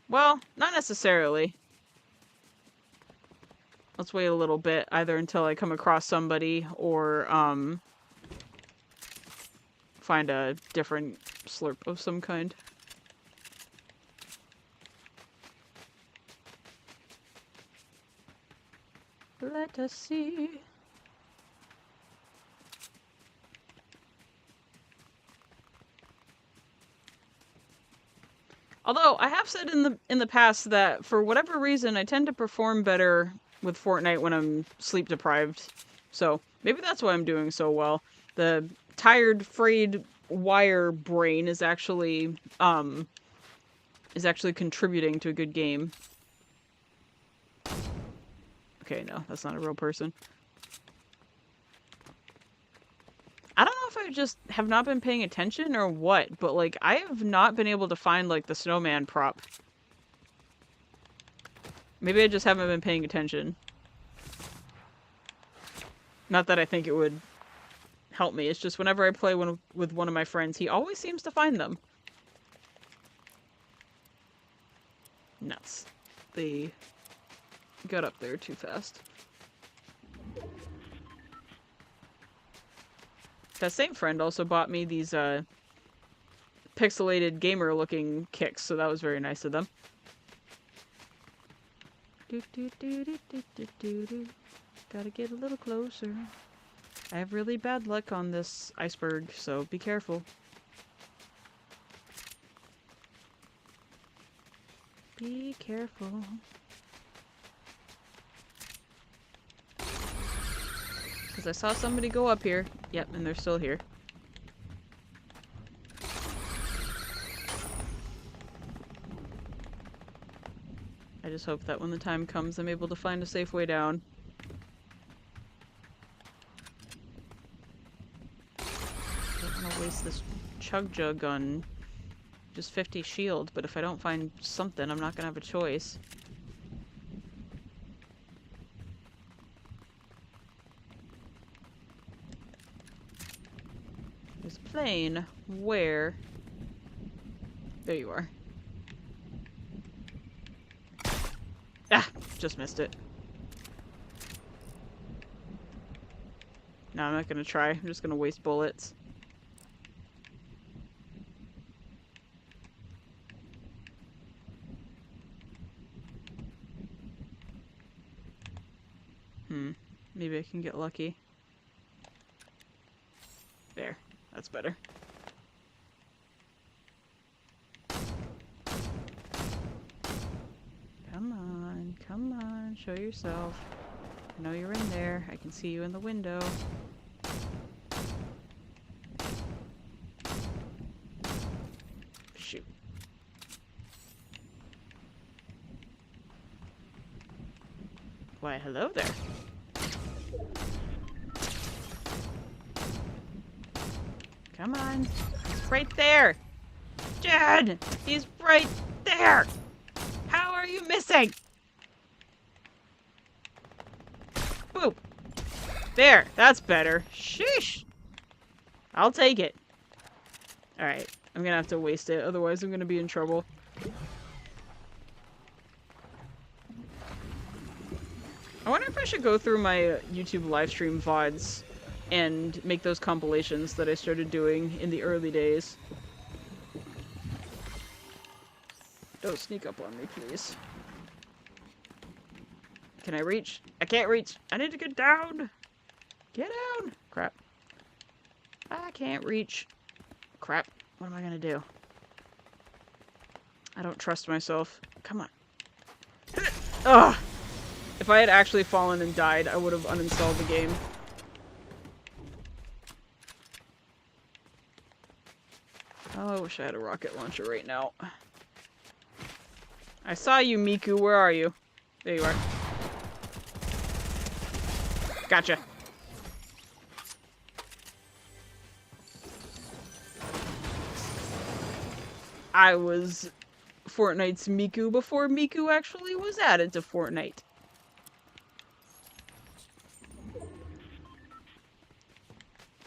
Well, not necessarily. Let's wait a little bit, either until I come across somebody, or, find a different slurp of some kind. Let us see. Although, I have said in the past that, for whatever reason, I tend to perform better with Fortnite when I'm sleep deprived. So, maybe that's why I'm doing so well. The tired, frayed wire brain is actually contributing to a good game. Okay, no, that's not a real person. I don't know if I just have not been paying attention or what, but, like, I have not been able to find, like, the snowman prop. Maybe I just haven't been paying attention. Not that I think it would help me, it's just whenever I play with one of my friends, he always seems to find them. Nuts. They got up there too fast. That same friend also bought me these, pixelated gamer-looking kicks, so that was very nice of them. Gotta get a little closer. I have really bad luck on this iceberg, so be careful. Be careful. Because I saw somebody go up here. Yep, and they're still here. I just hope that when the time comes, I'm able to find a safe way down. chug jug on just 50 shield, but if I don't find something, I'm not gonna have a choice. There's a plane. Where? There you are. Ah! Just missed it. No, I'm not gonna try. I'm just gonna waste bullets. Maybe I can get lucky. There. That's better. Come on, show yourself. I know you're in there. I can see you in the window. Shoot. Why, hello there. Come on. He's right there. Dad! He's right there! How are you missing? Boop. There. That's better. Sheesh. I'll take it. Alright. I'm gonna have to waste it. Otherwise I'm gonna be in trouble. I wonder if I should go through my YouTube livestream VODs and make those compilations that I started doing in the early days. Don't sneak up on me, please. Can I reach? I can't reach. I need to get down. Get down. Crap. I can't reach. Crap. What am I gonna do? I don't trust myself. Come on. Ugh. If I had actually fallen and died, I would have uninstalled the game. Oh, I wish I had a rocket launcher right now. I saw you, Miku. Where are you? There you are. Gotcha. I was Fortnite's Miku before Miku actually was added to Fortnite.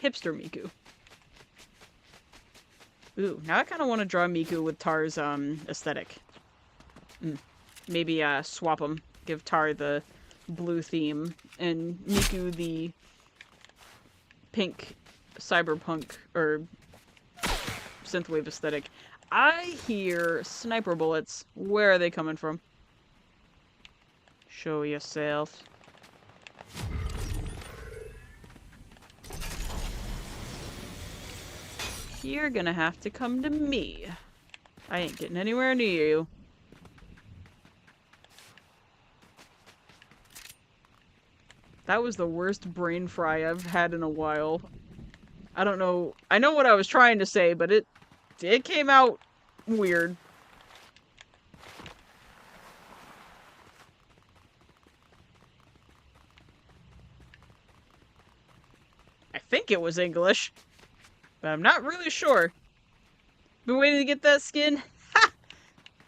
Hipster Miku. Ooh, now I kind of want to draw Miku with Tar's aesthetic. Maybe swap them. Give Tar the blue theme and Miku the pink cyberpunk or synthwave aesthetic. I hear sniper bullets. Where are they coming from? Show yourself. You're gonna have to come to me. I ain't getting anywhere near you. That was the worst brain fry I've had in a while. I don't know. I know what I was trying to say, but it came out weird. I think it was English, but I'm not really sure. Been waiting to get that skin. Ha!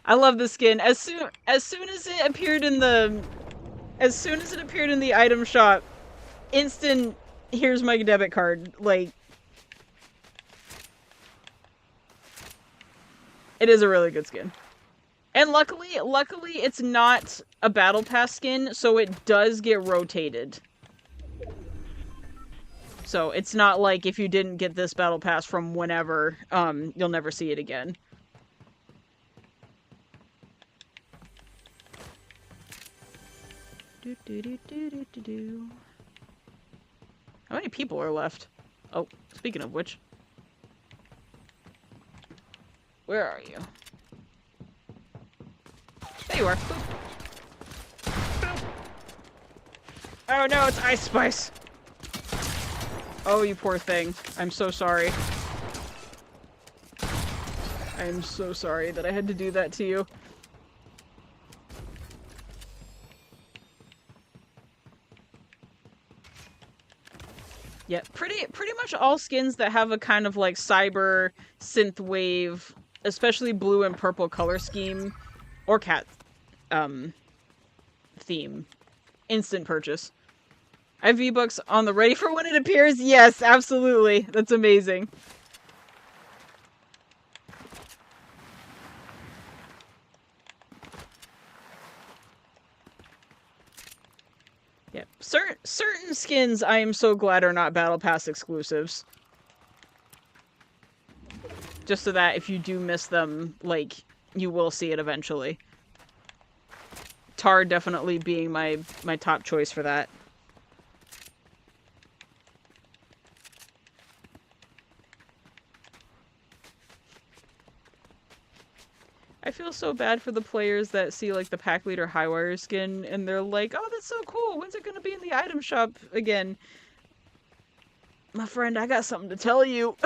I love the skin. As soon as it appeared in the item shop, instant, here's my debit card. Like, it is a really good skin. And luckily it's not a battle pass skin, so it does get rotated. So it's not like if you didn't get this battle pass from whenever, you'll never see it again. How many people are left? Oh, speaking of which. Where are you? There you are. Boop. Boop. Oh no, it's Ice Spice! Oh, you poor thing. I'm so sorry. I'm so sorry that I had to do that to you. Yeah, pretty much all skins that have a kind of like cyber synthwave, especially blue and purple color scheme or cat um theme, instant purchase. I have V-Bucks on the ready for when it appears. Yes, absolutely. That's amazing. Yeah, certain skins I am so glad are not Battle Pass exclusives. Just so that if you do miss them, like, you will see it eventually. Tar definitely being my top choice for that. I feel so bad for the players that see, like, the Pack Leader Highwire skin, and they're like, oh, that's so cool, when's it gonna be in the item shop again? My friend, I got something to tell you.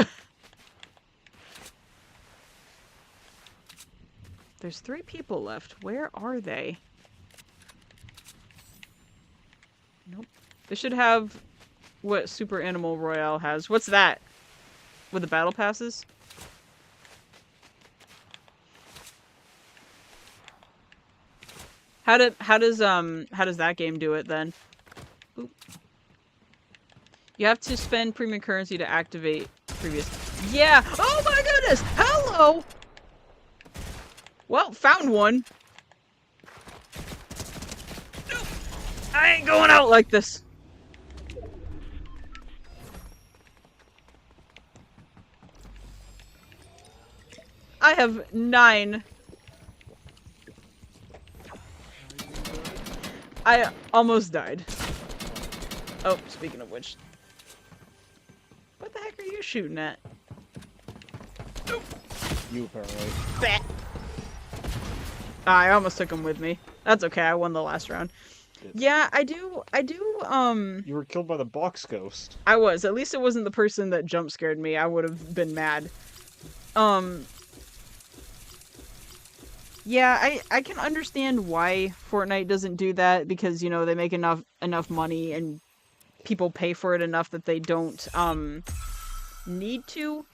There's 3 people left. Where are they? Nope. They should have what Super Animal Royale has. What's that? With the battle passes? How does that game do it then? Oop. You have to spend premium currency to activate previous. Yeah. Oh my goodness. Hello. Well, found one. Nope. I ain't going out like this. I have 9. I almost died. Oh, speaking of which. What the heck are you shooting at? You apparently. Bah. I almost took him with me. That's okay, I won the last round. Yeah, I do, You were killed by the box ghost. I was. At least it wasn't the person that jump scared me. I would have been mad. Yeah, I can understand why Fortnite doesn't do that, because, you know, they make enough money and people pay for it enough that they don't, need to.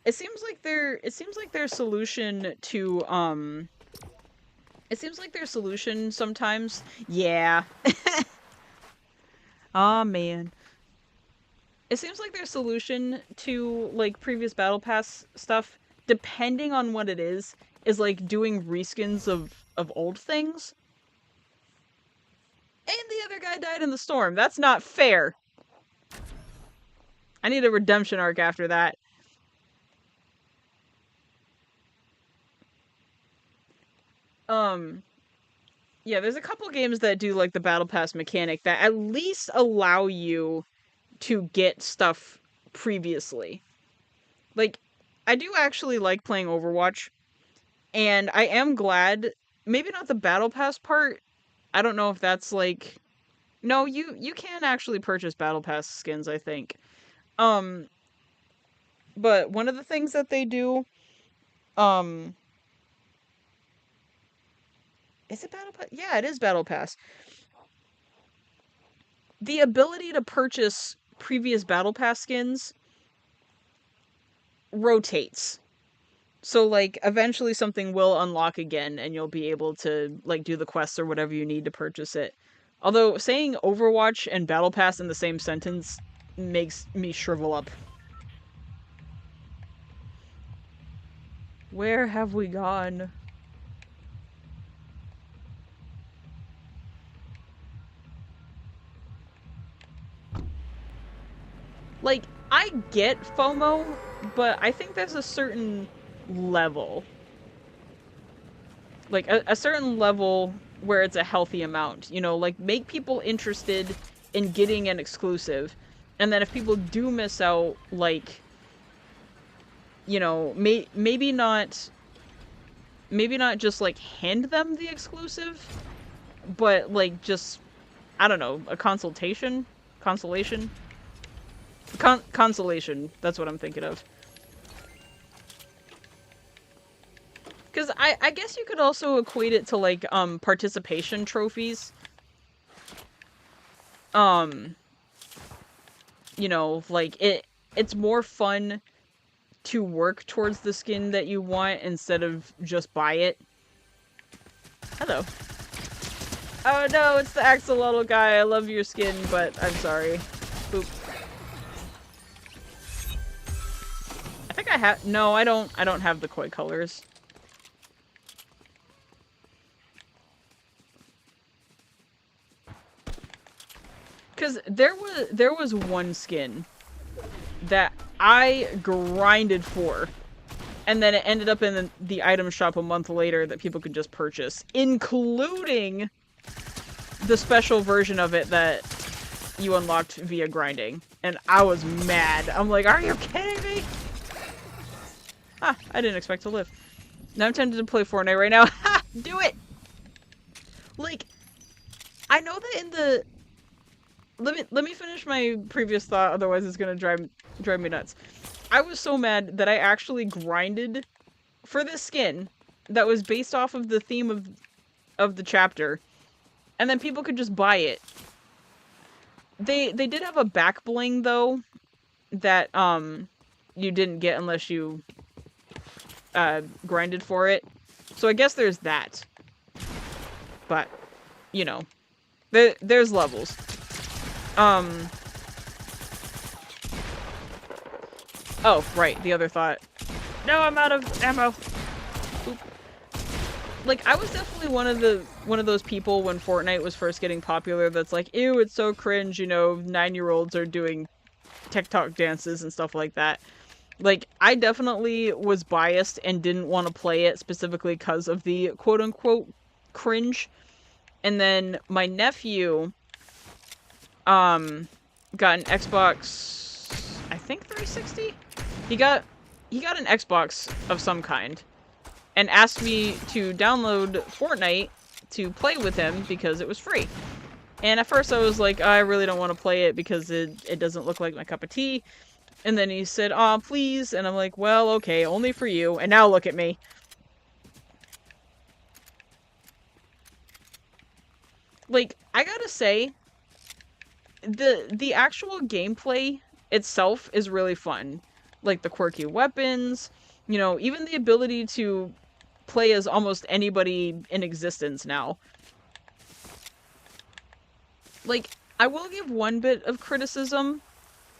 It seems like their solution to, it seems like their solution sometimes, yeah. Aw, man. It seems like their solution to, like, previous Battle Pass stuff, depending on what it is like doing reskins of old things. And the other guy died in the storm. That's not fair. I need a redemption arc after that. Yeah, there's a couple games that do, like, the Battle Pass mechanic that at least allow you to get stuff previously. Like, I do actually like playing Overwatch, and I am glad, maybe not the Battle Pass part, I don't know if that's, like... No, you can actually purchase Battle Pass skins, I think. But one of the things that they do, is it Battle Pass? Yeah, it is Battle Pass. The ability to purchase previous Battle Pass skins rotates. So, like, eventually something will unlock again, and you'll be able to, like, do the quests or whatever you need to purchase it. Although, saying Overwatch and Battle Pass in the same sentence makes me shrivel up. Where have we gone? Like, I get FOMO, but I think there's a certain level. Like, a certain level where it's a healthy amount. You know, like, make people interested in getting an exclusive. And then if people do miss out, like, you know, maybe not just, like, hand them the exclusive, but, like, just, I don't know, a consultation? Consolation? Consolation, that's what I'm thinking of. Because I guess you could also equate it to, like, participation trophies. you know, like, it's more fun to work towards the skin that you want instead of just buy it. Hello. Oh no, it's the axolotl guy. I love your skin, but I'm sorry. Boop. I think I have- no, I don't have the koi colors. Cause there was one skin that I grinded for, and then it ended up in the item shop a month later that people could just purchase, including the special version of it that you unlocked via grinding. And I was mad. I'm like, are you kidding me? Ah, I didn't expect to live. Now I'm tempted to play Fortnite right now. Ha! Do it! Like, I know that in the... Let me finish my previous thought, otherwise it's gonna drive me nuts. I was so mad that I actually grinded for this skin that was based off of the theme of the chapter, and then people could just buy it. They did have a back bling though that you didn't get unless you grinded for it. So I guess there's that. But, you know, there's levels. Oh, right, the other thought. No, I'm out of ammo. Oop. Like, I was definitely one of those people when Fortnite was first getting popular that's like, ew, it's so cringe, you know, 9-year-olds are doing TikTok dances and stuff like that. Like, I definitely was biased and didn't want to play it specifically because of the quote-unquote cringe. And then my nephew, got an Xbox, I think 360? He got an Xbox of some kind and asked me to download Fortnite to play with him because it was free. And at first I was like, I really don't want to play it because it doesn't look like my cup of tea. And then he said, aw, please. And I'm like, well, okay, only for you. And now look at me. Like, I gotta say, the actual gameplay itself is really fun. Like, the quirky weapons, you know, even the ability to play as almost anybody in existence now. Like, I will give one bit of criticism.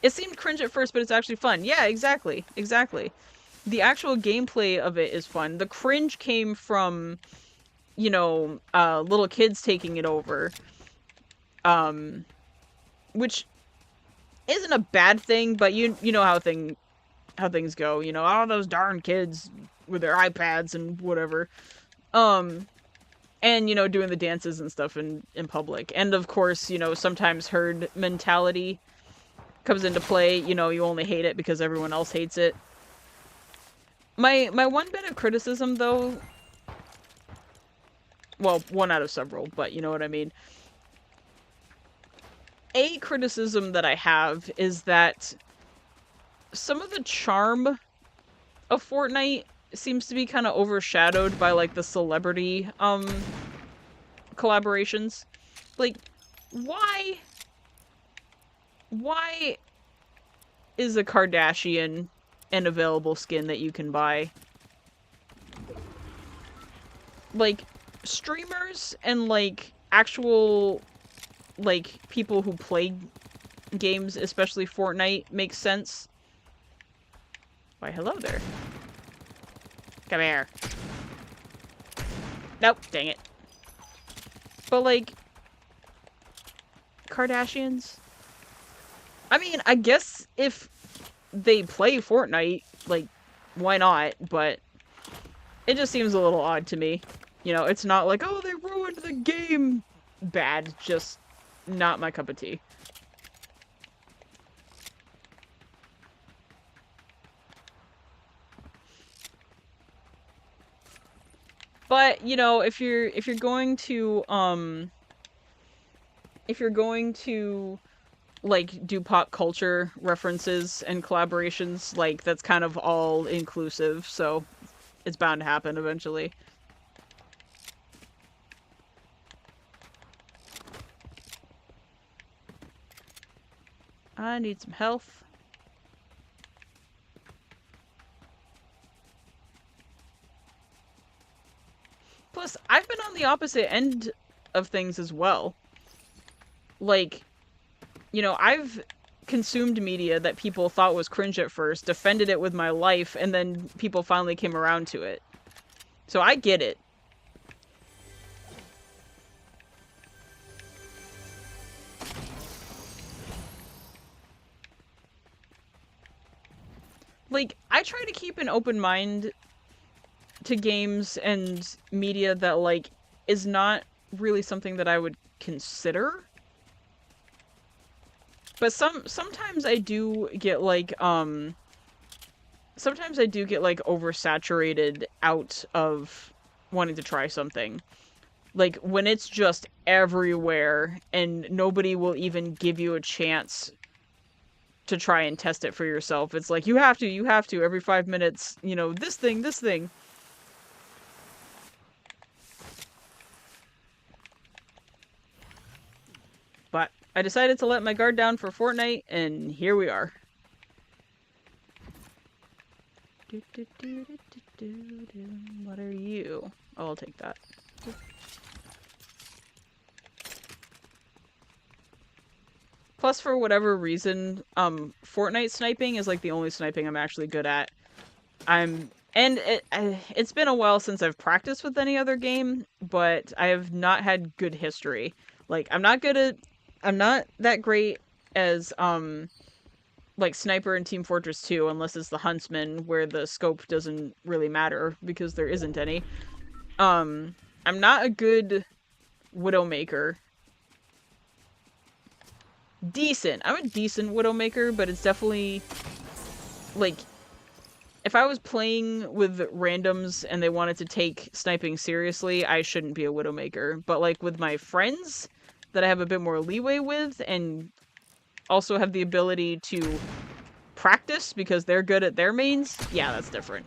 It seemed cringe at first, but it's actually fun. Yeah, exactly. Exactly. The actual gameplay of it is fun. The cringe came from, you know, little kids taking it over. Which isn't a bad thing, but you know how things go. You know, all those darn kids with their iPads and whatever. And, you know, doing the dances and stuff in public. And, of course, you know, sometimes herd mentality comes into play. You know, you only hate it because everyone else hates it. My one bit of criticism, though... Well, one out of several, but you know what I mean. A criticism that I have is that some of the charm of Fortnite seems to be kind of overshadowed by, like, the celebrity, collaborations. Like, why is a Kardashian an available skin that you can buy? Like, streamers and, like, actual, like, people who play games, especially Fortnite, makes sense. Why, hello there. Come here. Nope, dang it. But, like, Kardashians? I mean, I guess if they play Fortnite, like, why not? But it just seems a little odd to me. You know, it's not like, oh, they ruined the game. Bad, just not my cup of tea. But, you know, if you're going to like do pop culture references and collaborations, like that's kind of all inclusive, so it's bound to happen eventually. I need some health. Plus, I've been on the opposite end of things as well. Like, you know, I've consumed media that people thought was cringe at first, defended it with my life, and then people finally came around to it. So I get it. Like, I try to keep an open mind to games and media that, like, is not really something that I would consider. But sometimes I do get, like, sometimes I do get, like, oversaturated out of wanting to try something. Like, when it's just everywhere and nobody will even give you a chance to try and test it for yourself. It's like, you have to, every 5 minutes, you know, this thing. But I decided to let my guard down for Fortnite, and here we are. What are you? Oh, I'll take that. Plus, for whatever reason, Fortnite sniping is like the only sniping I'm actually good at. It's been a while since I've practiced with any other game, but I have not had good history. Like, I'm not that great as, like, Sniper in Team Fortress 2, unless it's the Huntsman, where the scope doesn't really matter, because there isn't any. I'm not a good Widowmaker. Decent. I'm a decent Widowmaker, but it's definitely, like, if I was playing with randoms and they wanted to take sniping seriously, I shouldn't be a Widowmaker. But, like, with my friends that I have a bit more leeway with, and also have the ability to practice because they're good at their mains, yeah, that's different.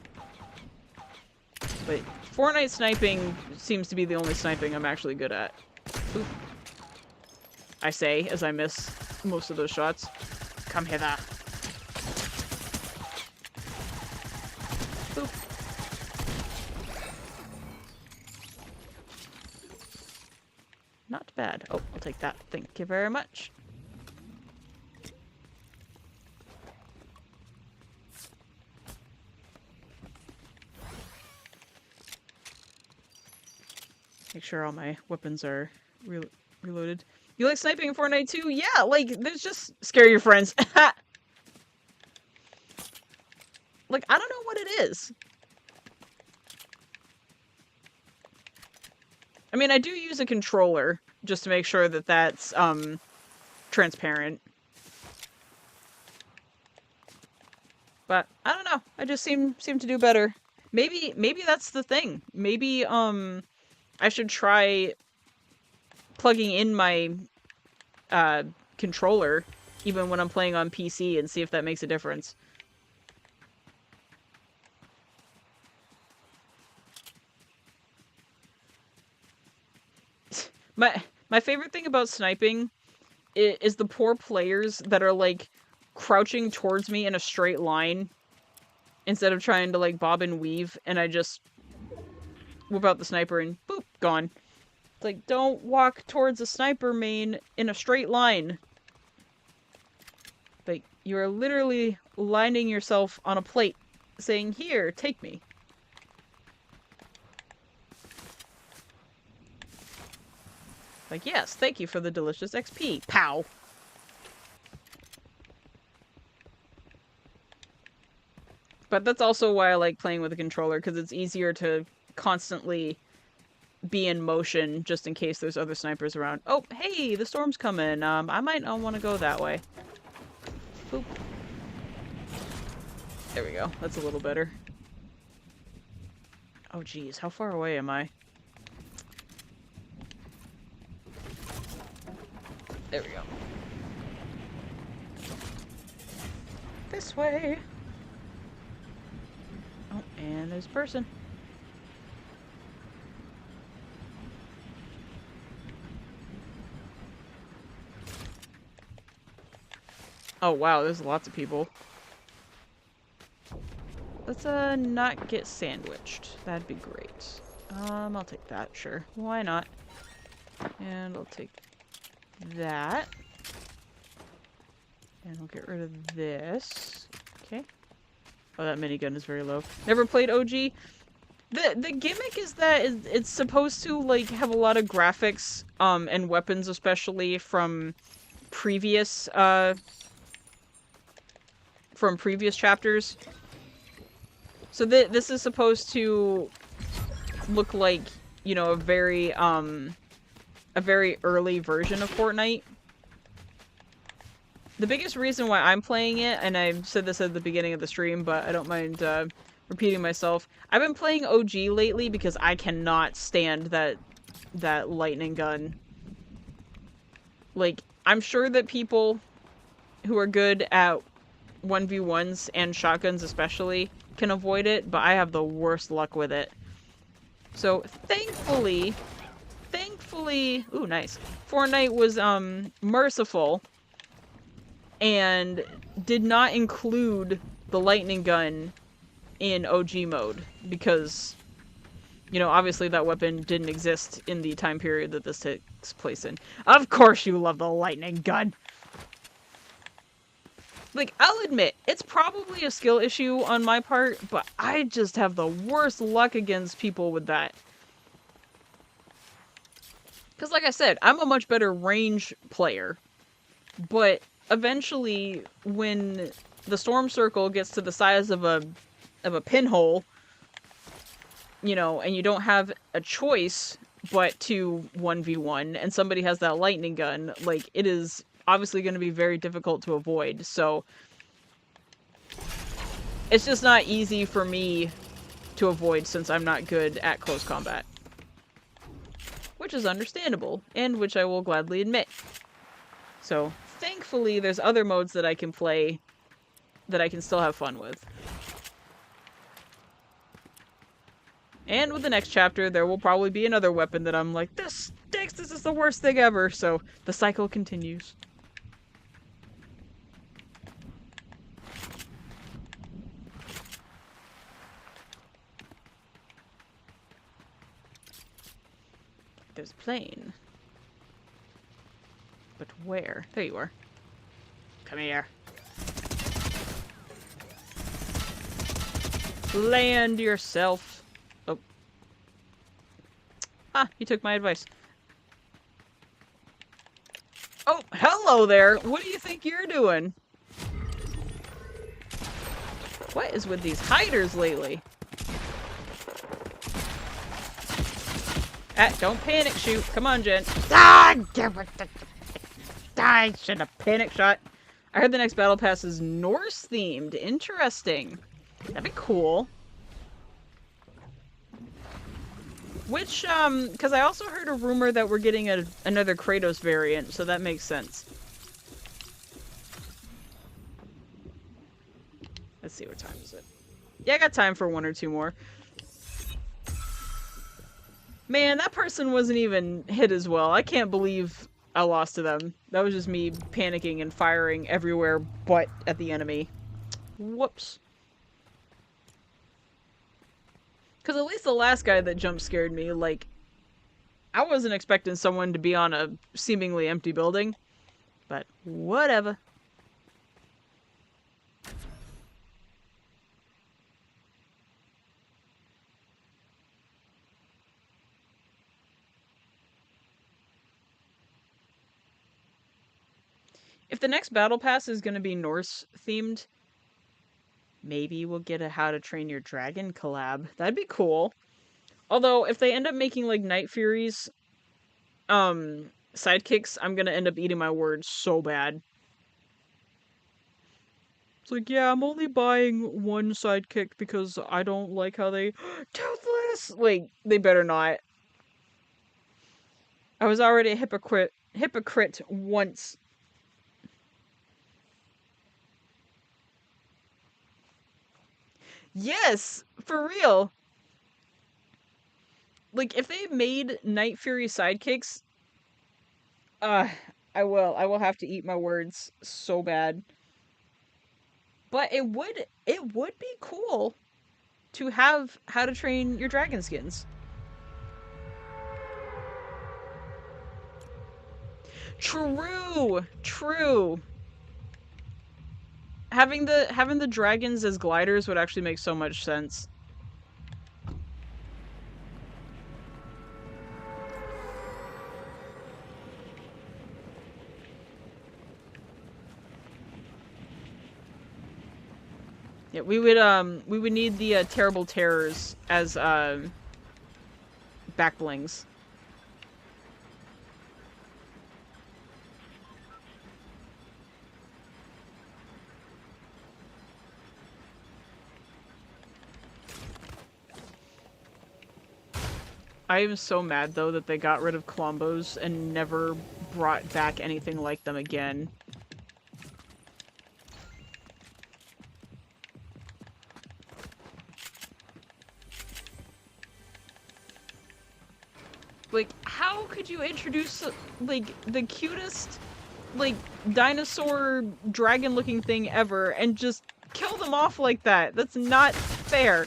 But Fortnite sniping seems to be the only sniping I'm actually good at. Oop. I say, as I miss most of those shots. Come hither. Boop. Not bad. Oh, I'll take that. Thank you very much. Make sure all my weapons are reloaded. You like sniping in Fortnite too? Yeah, like, there's just scare your friends. Like, I don't know what it is. I mean, I do use a controller just to make sure that that's, transparent. But, I don't know. I just seem to do better. Maybe that's the thing. Maybe, I should try plugging in my, controller even when I'm playing on PC and see if that makes a difference. My favorite thing about sniping is the poor players that are, like, crouching towards me in a straight line instead of trying to, like, bob and weave, and I just whip out the sniper and boop, gone. It's like, don't walk towards a sniper main in a straight line. Like, you are literally lining yourself on a plate, saying, here, take me. Like, yes, thank you for the delicious XP. Pow! But that's also why I like playing with a controller, because it's easier to constantly be in motion just in case there's other snipers around. Oh, hey, the storm's coming. I might not want to go that way. Boop. There we go. That's a little better. Oh, geez. How far away am I? There we go. This way. Oh, and there's a person. Oh wow, there's lots of people. Let's not get sandwiched. That'd be great. I'll take that, sure. Why not? And I'll take that. And we'll get rid of this. Okay. Oh, that minigun is very low. Never played OG. The gimmick is that it's supposed to like have a lot of graphics and weapons, especially from previous chapters. So this is supposed to look like, you know, a very early version of Fortnite. The biggest reason why I'm playing it, and I said this at the beginning of the stream, but I don't mind repeating myself. I've been playing OG lately because I cannot stand that lightning gun. Like, I'm sure that people who are good at 1v1s and shotguns especially can avoid it, but I have the worst luck with it. So, thankfully, ooh, nice. Fortnite was, merciful and did not include the lightning gun in OG mode because, you know, obviously that weapon didn't exist in the time period that this takes place in. Of course you love the lightning gun! Like, I'll admit, it's probably a skill issue on my part, but I just have the worst luck against people with that. Because like I said, I'm a much better range player, but eventually, when the storm circle gets to the size of a pinhole, you know, and you don't have a choice but to 1v1, and somebody has that lightning gun, like, it is obviously going to be very difficult to avoid, so it's just not easy for me to avoid since I'm not good at close combat. Which is understandable, and which I will gladly admit. So, thankfully, there's other modes that I can play that I can still have fun with. And with the next chapter, there will probably be another weapon that I'm like, this stinks, this is the worst thing ever, so the cycle continues. There's a plane. But where? There you are. Come here. Land yourself. Oh. Ah, you took my advice. Oh, hello there! What do you think you're doing? What is with these hiders lately? Ah, don't panic shoot. Come on, Jen. Ah, I should have panic shot. I heard the next battle pass is Norse themed. Interesting. That'd be cool. Which, because I also heard a rumor that we're getting another Kratos variant, so that makes sense. Let's see, what time is it? Yeah, I got time for one or two more. Man, that person wasn't even hit as well. I can't believe I lost to them. That was just me panicking and firing everywhere but at the enemy. Whoops. Because at least the last guy that jump scared me, like, I wasn't expecting someone to be on a seemingly empty building. But whatever. If the next battle pass is going to be Norse themed, maybe we'll get a How to Train Your Dragon collab. That'd be cool. Although, if they end up making, like, Night Fury's, sidekicks, I'm gonna end up eating my words so bad. It's like, yeah, I'm only buying one sidekick because I don't like how they... Toothless! Like, they better not. I was already a hypocrite once. Yes! For real! Like, if they made Night Fury sidekicks, I will have to eat my words so bad. But it would be cool to have how to train your dragon skins. True, true. Having the dragons as gliders would actually make so much sense. Yeah, we would need the terrible terrors as back blings. I am so mad though that they got rid of Clombos and never brought back anything like them again. Like, how could you introduce, like, the cutest, like, dinosaur dragon-looking thing ever and just kill them off like that? That's not fair.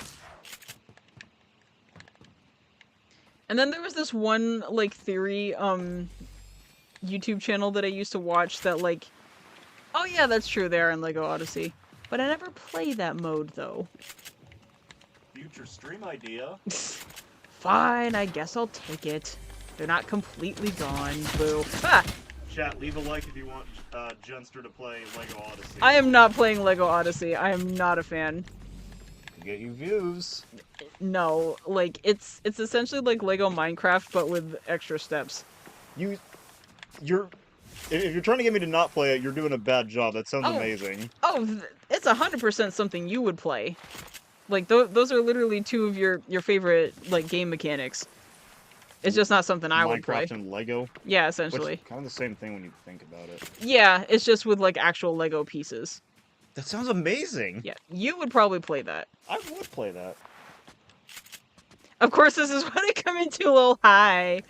And then there was this one, like, theory, YouTube channel that I used to watch that, like, oh yeah, that's true, they are in LEGO Odyssey. But I never play that mode, though. Future stream idea. Fine, I guess I'll take it. They're not completely gone. Boo. Ah! Chat, leave a like if you want Jenster to play LEGO Odyssey. I am not playing LEGO Odyssey. I am not a fan. Get you views. No, like, it's essentially like LEGO Minecraft, but with extra steps. If you're trying to get me to not play it, you're doing a bad job. That sounds amazing. Oh, it's 100% something you would play. Like, those are literally two of your favorite, like, game mechanics. It's just not something I would play. Minecraft and Lego? Yeah, essentially. Which, kind of the same thing when you think about it. Yeah, it's just with, like, actual Lego pieces. That sounds amazing! Yeah, you would probably play that. I would play that. Of course, this is when I come into a little high.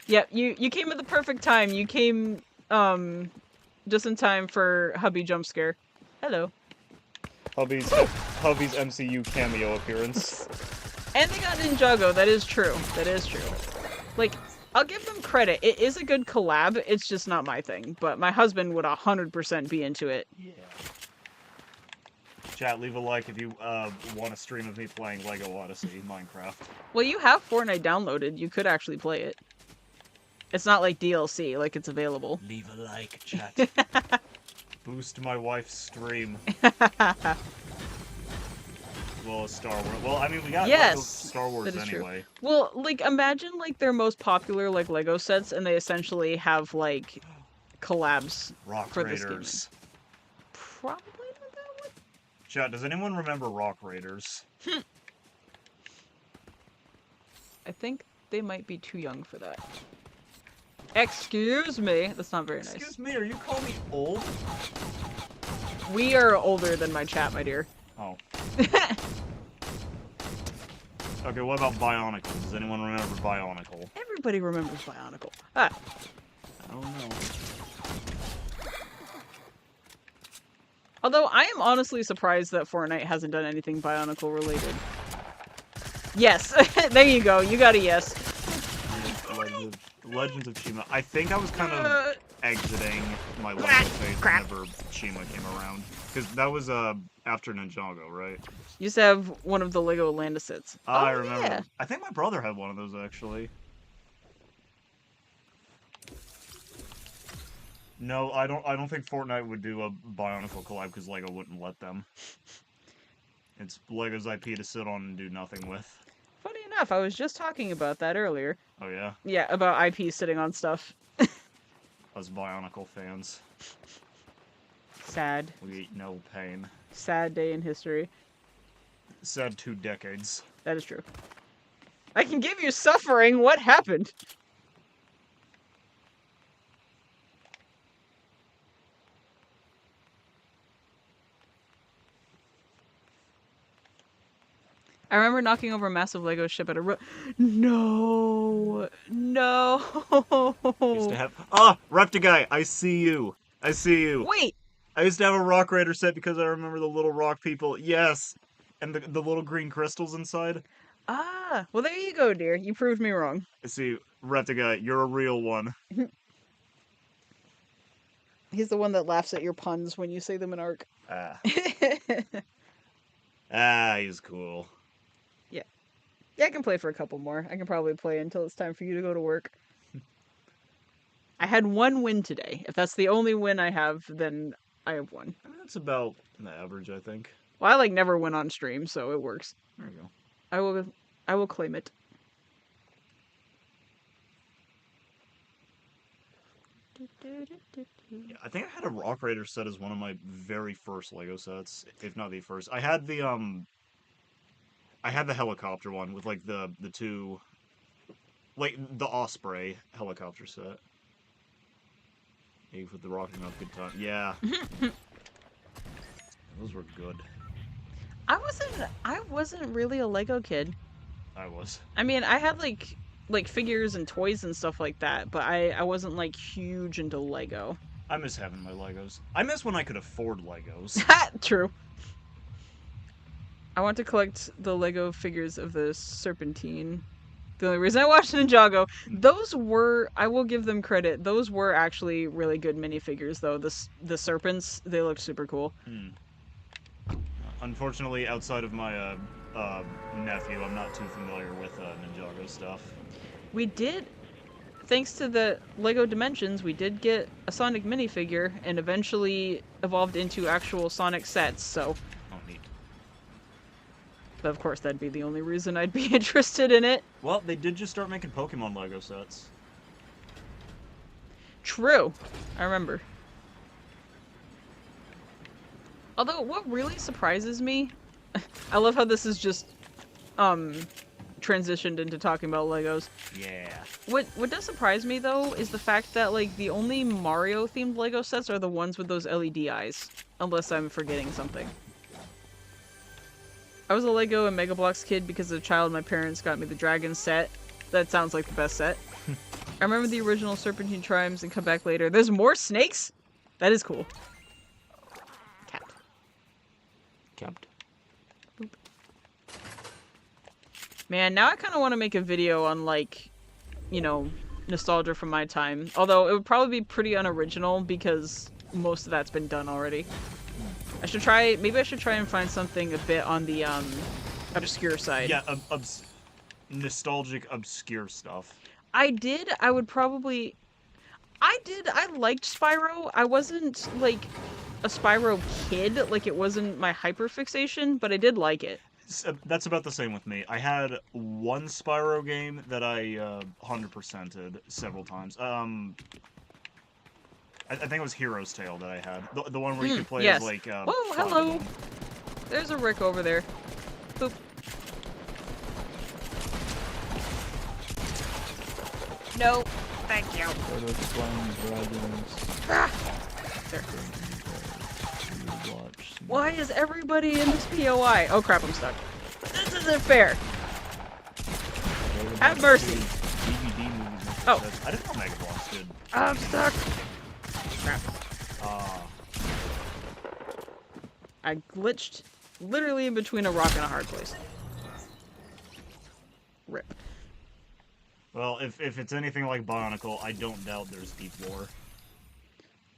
Yep, you came at the perfect time. You came, just in time for Hubby jump scare. Hello. Hubby's MCU cameo appearance. And they got Ninjago, that is true. That is true. Like, I'll give them credit. It is a good collab, it's just not my thing. But my husband would 100% be into it. Yeah. Chat, leave a like if you want a stream of me playing LEGO Odyssey Minecraft. Well, you have Fortnite downloaded. You could actually play it. It's not like DLC, like it's available. Leave a like, chat. Boost my wife's stream. Well, Star Wars. Well, I mean, we got Star Wars anyway. True. Well, like, imagine, like, their most popular, like, Lego sets, and they essentially have, like, collabs for this game. Probably not that one. Chat, does anyone remember Rock Raiders? I think they might be too young for that. Excuse me. That's not very nice. Excuse me, are you calling me old? We are older than my chat, my dear. Oh. Okay, what about Bionicle? Does anyone remember Bionicle? Everybody remembers Bionicle. Ah. I don't know. Although, I am honestly surprised that Fortnite hasn't done anything Bionicle related. Yes! There you go, you got a yes. Legends of Chima. I think I was kind of exiting my Lego phase whenever Chima came around. Because that was after Ninjago, right? You used to have one of the Lego Landisets. I remember. Yeah. I think my brother had one of those, actually. No, I don't think Fortnite would do a Bionicle collab because Lego wouldn't let them. It's Lego's IP to sit on and do nothing with. Funny enough, I was just talking about that earlier. Oh, yeah? Yeah, about IP sitting on stuff. Us Bionicle fans. Sad. We eat no pain. Sad day in history. Sad 2 decades. That is true. I can give you suffering! What happened? I remember knocking over a massive Lego ship at a No! No! Used to have... Ah! Reptigai! I see you! I see you! Wait! I used to have a Rock Raider set because I remember the little rock people. Yes, and the little green crystals inside. Ah, well, there you go, dear. You proved me wrong. See, Retica, you're a real one. He's the one that laughs at your puns when you say them in ARC. Ah, he's cool. Yeah. Yeah, I can play for a couple more. I can probably play until it's time for you to go to work. I had one win today. If that's the only win I have, then I have won. I mean, that's about the average, I think. Well, I like never win on stream, so it works. There you go. I will claim it. Yeah, I think I had a Rock Raider set as one of my very first Lego sets, if not the first. I had the helicopter one with like the two, like the Osprey helicopter set. With the rocking up good time. Yeah. Those were good. I wasn't really a Lego kid. I was. I mean, I had like figures and toys and stuff like that, but I wasn't like huge into Lego. I miss having my Legos. I miss when I could afford Legos. True. I want to collect the Lego figures of the Serpentine. The only reason I watched Ninjago, those were, I will give them credit, those were actually really good minifigures, though. The serpents, they looked super cool. Unfortunately, outside of my nephew, I'm not too familiar with Ninjago stuff. We did, thanks to the Lego Dimensions, we did get a Sonic minifigure, and eventually evolved into actual Sonic sets, so... Oh, neat. But of course, that'd be the only reason I'd be interested in it. Well, they did just start making Pokemon Lego sets. True. I remember. Although, what really surprises me... I love how this is just, transitioned into talking about Legos. Yeah. What does surprise me, though, is the fact that, like, the only Mario-themed Lego sets are the ones with those LED eyes. Unless I'm forgetting something. I was a Lego and Mega Bloks kid because as a child my parents got me the Dragon set. That sounds like the best set. I remember the original Serpentine Triumphs and come back later. There's more snakes? That is cool. Cat. Kept. Boop. Man, now I kind of want to make a video on, like, you know, nostalgia from my time. Although it would probably be pretty unoriginal because most of that's been done already. Maybe I should try and find something a bit on the, obscure side. Yeah, nostalgic, obscure stuff. I liked Spyro. I wasn't, like, a Spyro kid. Like, it wasn't my hyperfixation, but I did like it. That's about the same with me. I had one Spyro game that I 100%ed several times. I think it was Hero's Tale that I had. The one where you could play yes. as, like, Whoa, hello! There's a Rick over there. Boop. No, thank you. Ah! There. Why is everybody in this POI? Oh crap, I'm stuck. This isn't fair! Have mercy! Oh. I didn't know Mega Bloks did. I'm stuck! Crap. I glitched literally in between a rock and a hard place. Rip. Well, if it's anything like Bionicle, I don't doubt there's deep lore.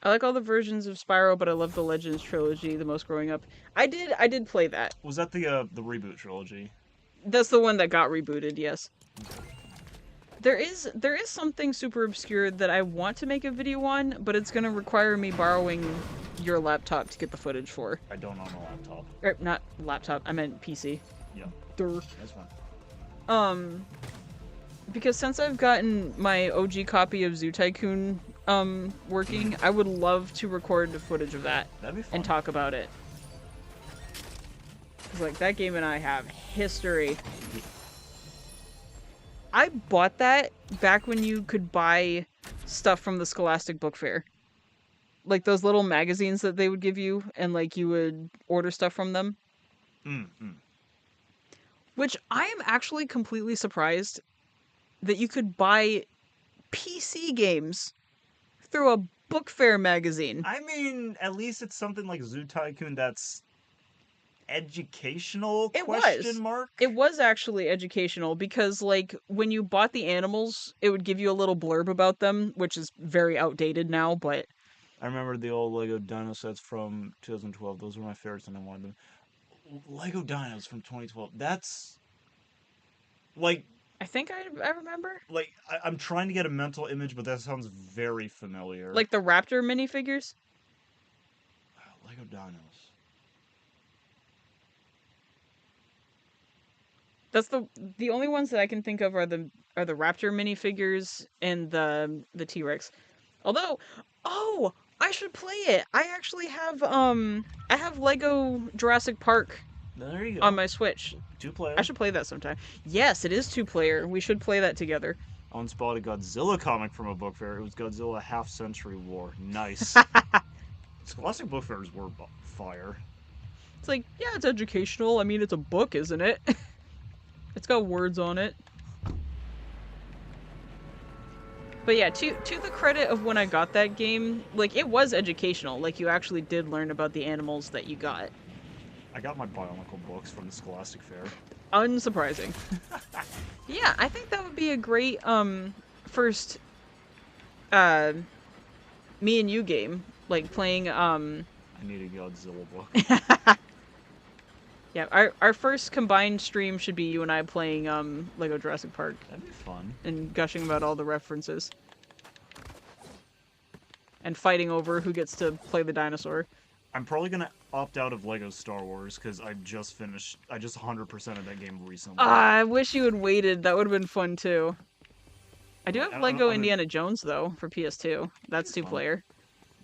I like all the versions of Spyro, but I love the Legends trilogy the most growing up. I did play that. Was that the reboot trilogy? That's the one that got rebooted, yes. There is something super obscure that I want to make a video on, but it's gonna require me borrowing your laptop to get the footage for. I don't own a laptop. Er, not laptop, I meant PC. Yeah. Durr. That's fine. Because since I've gotten my OG copy of Zoo Tycoon, working, I would love to record the footage of that. That'd be fun. And talk about it. Cause like, that game and I have history. I bought that back when you could buy stuff from the Scholastic Book Fair. Like those little magazines that they would give you, and like you would order stuff from them. Which I am actually completely surprised that you could buy PC games through a book fair magazine. I mean, at least it's something like Zoo Tycoon that's educational, It question was. mark? It was actually educational because, like, when you bought the animals, it would give you a little blurb about them, which is very outdated now, but I remember the old Lego Dino sets from 2012. Those were my favorites, and I wanted them. Lego Dinos from 2012. That's like I think I remember. I'm trying to get a mental image, but that sounds very familiar. Like the Raptor minifigures? Lego Dinos. That's the only ones that I can think of are the Raptor minifigures and the T-Rex. Although, oh, I should play it. I actually have I have Lego Jurassic Park There you go. on my Switch. 2-player. I should play that sometime. Yes, it is 2-player. We should play that together. I once bought a Godzilla comic from a book fair. It was Godzilla Half Century War. Nice. Scholastic book fairs were fire. It's like, yeah, it's educational. I mean, it's a book, isn't it? It's got words on it. But yeah, to the credit of when I got that game, like, it was educational. Like, you actually did learn about the animals that you got. I got my Bionicle books from the Scholastic Fair. Unsurprising. Yeah, I think that would be a great, first, me and you game. Like, playing, I need a Godzilla book. Yeah, our first combined stream should be you and I playing, Lego Jurassic Park. That'd be fun. And gushing about all the references. And fighting over who gets to play the dinosaur. I'm probably gonna opt out of Lego Star Wars because I just 100%ed that game recently. I wish you had waited. That would have been fun too. I do have Lego Indiana Jones though for PS2. That's 2-player.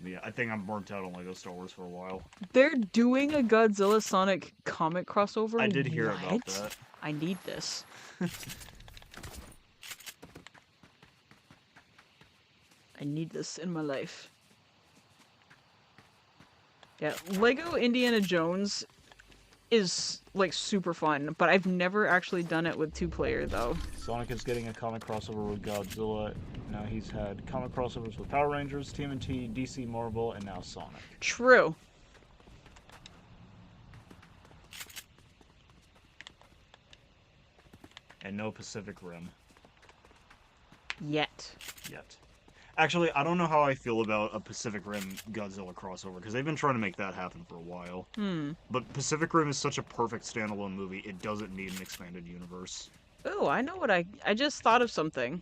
Yeah, I think I'm burnt out on Lego Star Wars for a while. They're doing a Godzilla Sonic comic crossover. I did hear about that. I need this. I need this in my life. Yeah, Lego Indiana Jones is, like, super fun, but I've never actually done it with 2-player, though. Sonic is getting a comic crossover with Godzilla. Now he's had comic crossovers with Power Rangers, TMNT, DC Marvel, and now Sonic. True. And no Pacific Rim. Yet. Actually, I don't know how I feel about a Pacific Rim Godzilla crossover, because they've been trying to make that happen for a while. But Pacific Rim is such a perfect standalone movie, it doesn't need an expanded universe. Oh, I know what I just thought of something.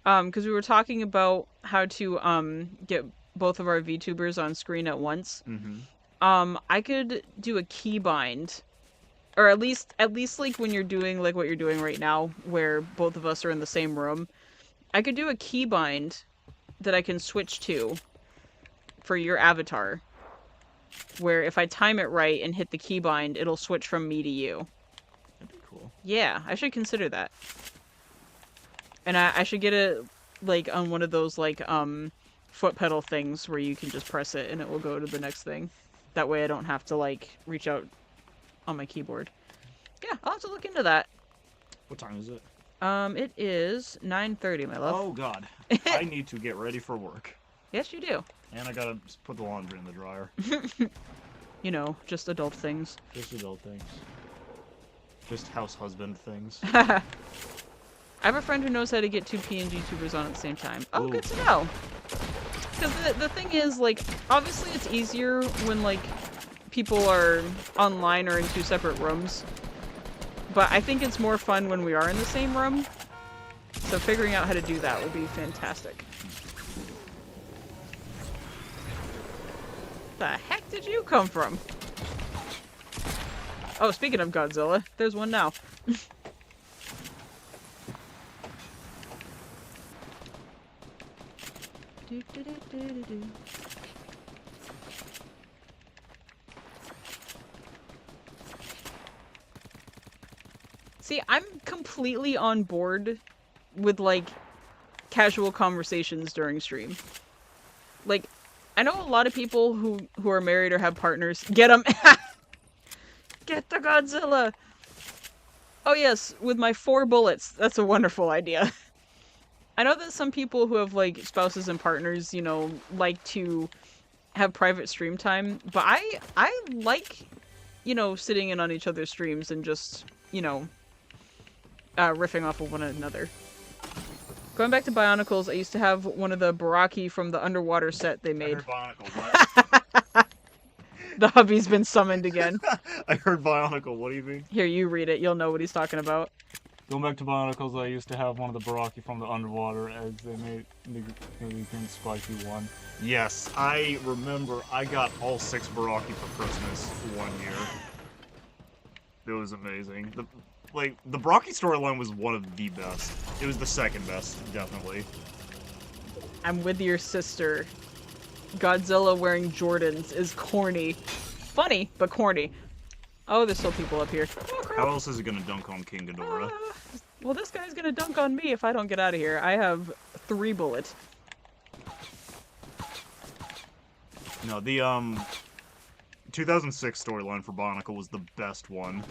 Because we were talking about how to, get both of our VTubers on screen at once. I could do a keybind. Or at least, like, when you're doing, like, what you're doing right now, where both of us are in the same room. I could do a keybind that I can switch to for your avatar. Where if I time it right and hit the keybind, it'll switch from me to you. That'd be cool. Yeah, I should consider that. And I should get it, like, on one of those, like, foot pedal things where you can just press it and it will go to the next thing. That way I don't have to, like, reach out on my keyboard. Yeah, I'll have to look into that. What time is it? It is 9:30, my love. Oh, God. I need to get ready for work. Yes, you do. And I gotta put the laundry in the dryer. You know, just adult things. Just adult things. Just house husband things. I have a friend who knows how to get 2 PNG tubers on at the same time. Oh, good to know. Because the thing is, like, obviously it's easier when, like, people are online or in 2 separate rooms. But I think it's more fun when we are in the same room. So figuring out how to do that will be fantastic. The heck did you come from? Oh, speaking of Godzilla, there's one now. See, I'm completely on board with, like, casual conversations during stream. Like, I know a lot of people who are married or have partners. Get them! Get the Godzilla! Oh yes, with my 4 bullets. That's a wonderful idea. I know that some people who have like spouses and partners, you know, like to have private stream time, but I like, you know, sitting in on each other's streams and just, you know, riffing off of one another. Going back to Bionicles, I used to have one of the Baraki from the underwater set they made. I heard Bionicle. What? The hubby's been summoned again. I heard Bionicle. What do you mean? Here, you read it. You'll know what he's talking about. Going back to Bionicles, I used to have one of the Baraki from the underwater as they made the spicy one. Yes, I remember I got all 6 Baraki for Christmas one year. It was amazing. The Baraki storyline was one of the best. It was the second best, definitely. I'm with your sister. Godzilla wearing Jordans is corny. Funny, but corny. Oh, there's still people up here. Oh, crap. How else is it gonna dunk on King Ghidorah? Well, this guy's gonna dunk on me if I don't get out of here. I have 3 bullets. No, the 2006 storyline for Bionicle was the best one.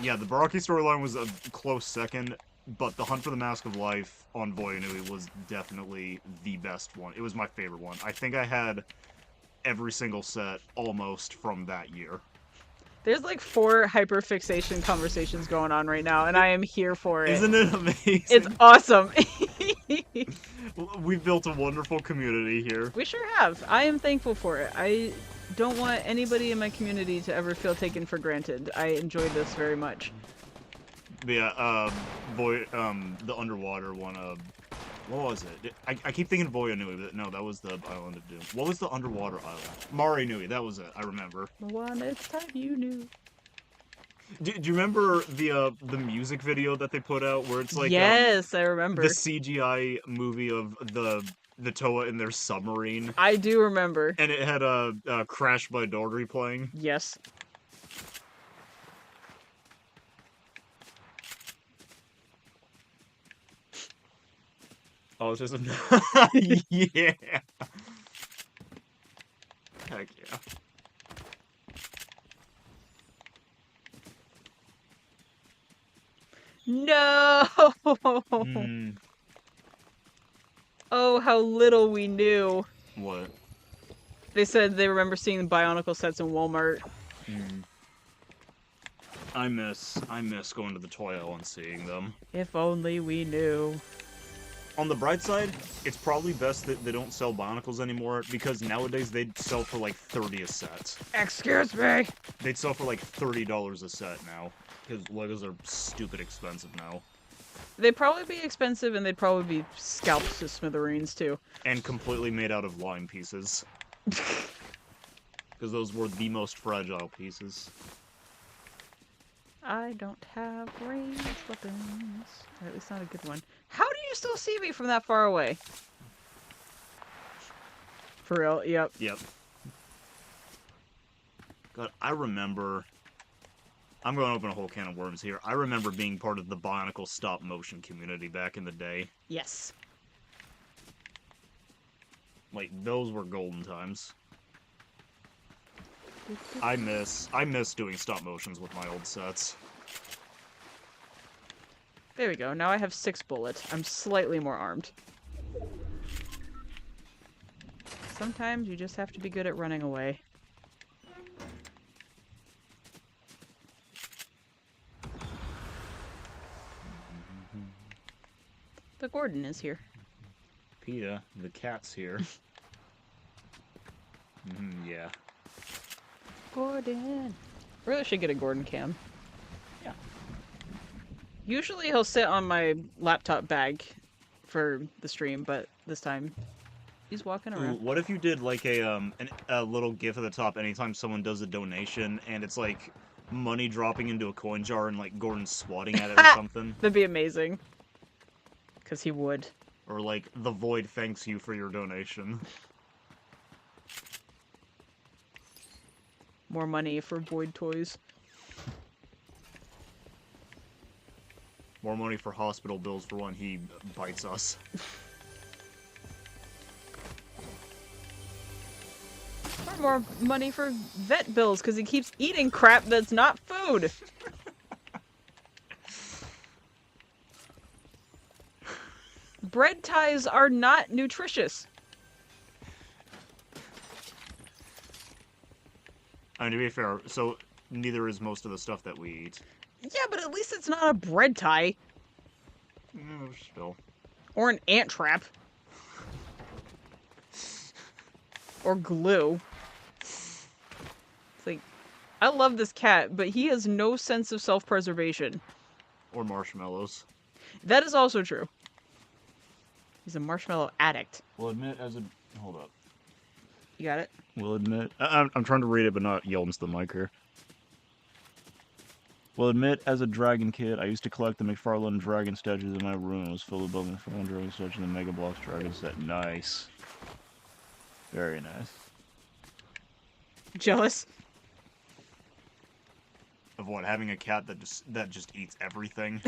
Yeah, the Baraki storyline was a close second, but the Hunt for the Mask of Life on Voyanui was definitely the best one. It was my favorite one. I think I had every single set almost from that year. There's like 4 hyperfixation conversations going on right now, and I am here for it. Isn't it amazing? It's awesome. We've built a wonderful community here. We sure have. I am thankful for it. I don't want anybody in my community to ever feel taken for granted. I enjoy this very much. Yeah, the underwater one, what was it? I keep thinking Voyanui, but no, that was the island of Doom. What was the underwater island? Marinui, that was it, I remember. The one it's time you knew. Do you remember the music video that they put out where it's like yes, I remember the CGI movie of the Toa in their submarine? I do remember. And it had a Crash by Doggery playing. Yes. Oh, it's just a... yeah. Heck yeah. No! Oh, how little we knew. What? They said they remember seeing the Bionicle sets in Walmart. I miss going to the toy aisle and seeing them. If only we knew. On the bright side, it's probably best that they don't sell Bionicles anymore, because nowadays they'd sell for like 30 a set. Excuse me! They'd sell for like $30 a set now, because Legos are stupid expensive now. They'd probably be expensive, and they'd probably be scalped to smithereens, too. And completely made out of lime pieces. Because those were the most fragile pieces. I don't have ranged weapons. Or at least not a good one. How do you still see me from that far away? For real, yep. Yep. God, I remember... I'm going to open a whole can of worms here. I remember being part of the Bionicle stop-motion community back in the day. Yes. Like, those were golden times. I miss doing stop-motions with my old sets. There we go. Now I have 6 bullets. I'm slightly more armed. Sometimes you just have to be good at running away. The Gordon is here. PETA, the cat's here. Yeah. Gordon. Really should get a Gordon cam. Yeah. Usually he'll sit on my laptop bag for the stream, but this time he's walking Ooh, around. what if you did like a little GIF at the top anytime someone does a donation, and it's like money dropping into a coin jar and like Gordon swatting at it or something? That'd be amazing. Because he would. Or like, the Void thanks you for your donation. More money for Void toys. More money for hospital bills for when he bites us. Or more money for vet bills because he keeps eating crap that's not food. Bread ties are not nutritious. I mean, to be fair, so neither is most of the stuff that we eat. Yeah, but at least it's not a bread tie. Still. Or an ant trap. Or glue. It's like, I love this cat, but he has no sense of self-preservation. Or marshmallows. That is also true. He's a marshmallow addict. Will admit as a... Hold up. You got it? Will admit... I'm trying to read it, but not yell into the mic here. Will admit, as a dragon kid, I used to collect the McFarlane dragon statues in my room. It was filled above McFarlane dragon statues and the Mega Bloks dragon set. Nice. Very nice. Jealous? Of what? Having a cat that just eats everything?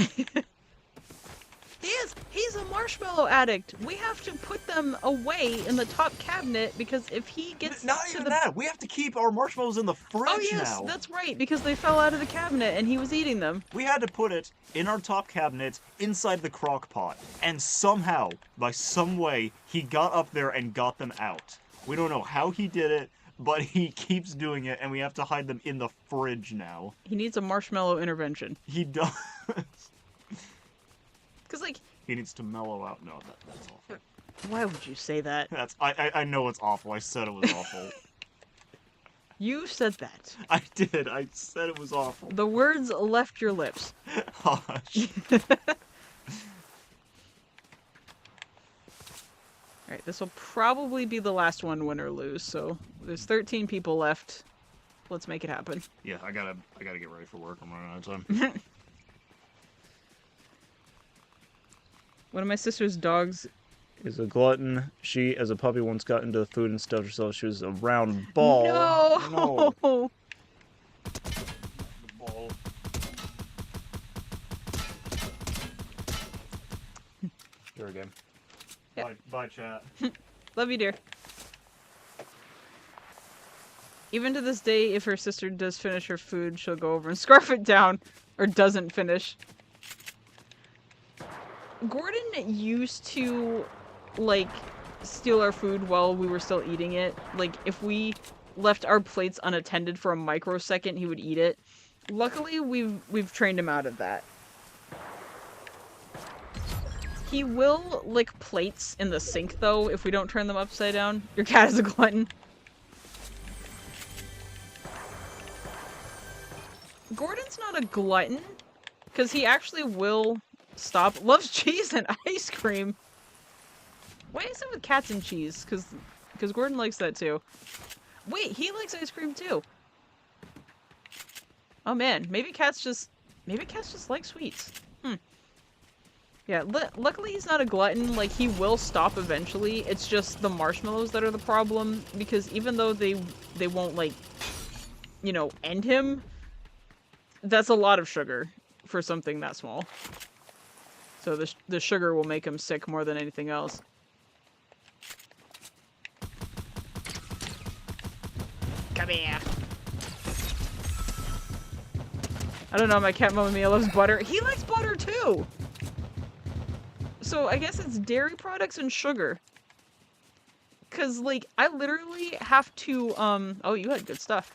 He's a marshmallow addict. We have to put them away in the top cabinet because if he gets Not to even the... that! We have to keep our marshmallows in the fridge now! Oh yes, that's right, because they fell out of the cabinet and he was eating them. We had to put it in our top cabinet inside the crock pot. And somehow, by some way, he got up there and got them out. We don't know how he did it, but he keeps doing it and we have to hide them in the fridge now. He needs a marshmallow intervention. He does. Because, like... He needs to mellow out. No, that's awful. Why would you say that? I know it's awful. I said it was awful. You said that. I did. I said it was awful. The words left your lips. Hush. Alright, this will probably be the last one, win or lose, so there's 13 people left. Let's make it happen. Yeah, I gotta get ready for work. I'm running out of time. One of my sister's dogs is a glutton. She, as a puppy, once got into food and stuffed herself. She was a round ball. No! No. The ball. Here again. Yep. Bye, chat. Love you, dear. Even to this day, if her sister does finish her food, she'll go over and scarf it down. Or doesn't finish. Gordon used to, like, steal our food while we were still eating it. Like, if we left our plates unattended for a microsecond, he would eat it. Luckily, we've trained him out of that. He will lick plates in the sink, though, if we don't turn them upside down. Your cat is a glutton. Gordon's not a glutton, because he actually will stop. Loves cheese and ice cream. Why is it with cats and cheese? Because Gordon likes that too. Wait, he likes ice cream too. Oh man, maybe cats just like sweets. Yeah, luckily he's not a glutton. Like, he will stop eventually. It's just the marshmallows that are the problem, because even though they won't, like, you know, end him, that's a lot of sugar for something that small. So the sugar will make him sick more than anything else. Come here. I don't know, my cat Mamma Mia loves butter. He likes butter too! So I guess it's dairy products and sugar. Cause, like, I literally have to, oh, you had good stuff.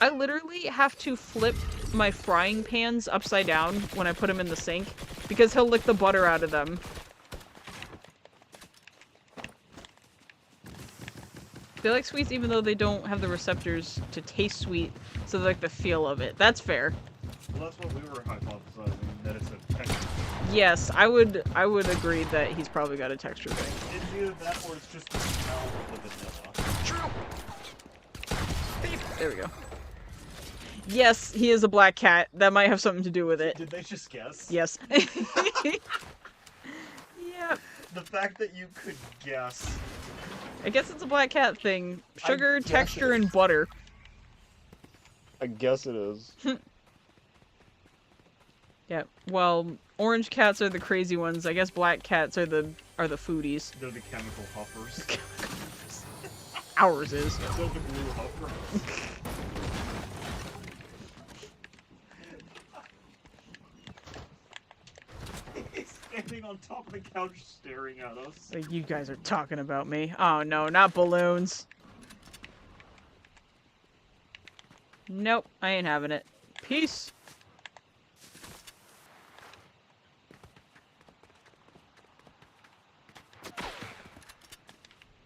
I literally have to flip my frying pans upside down when I put them in the sink, because he'll lick the butter out of them. They like sweets even though they don't have the receptors to taste sweet, so they like the feel of it. That's fair. Well, that's what we were hypothesizing, that it's a texture. Yes, I would agree that he's probably got a texture thing. It's either that or it's just the smell of the vanilla. True. Beep. There we go. Yes, he is a black cat. That might have something to do with it. Did they just guess? Yes. Yeah. The fact that you could guess. I guess it's a black cat thing. Sugar, texture, and butter. I guess it is. Yeah. Well, orange cats are the crazy ones. I guess black cats are the foodies. They're the chemical huffers. Ours is. They're the blue huffers. He's standing sitting on top of the couch staring at us. Like, you guys are talking about me. Oh no, not balloons. Nope, I ain't having it. Peace.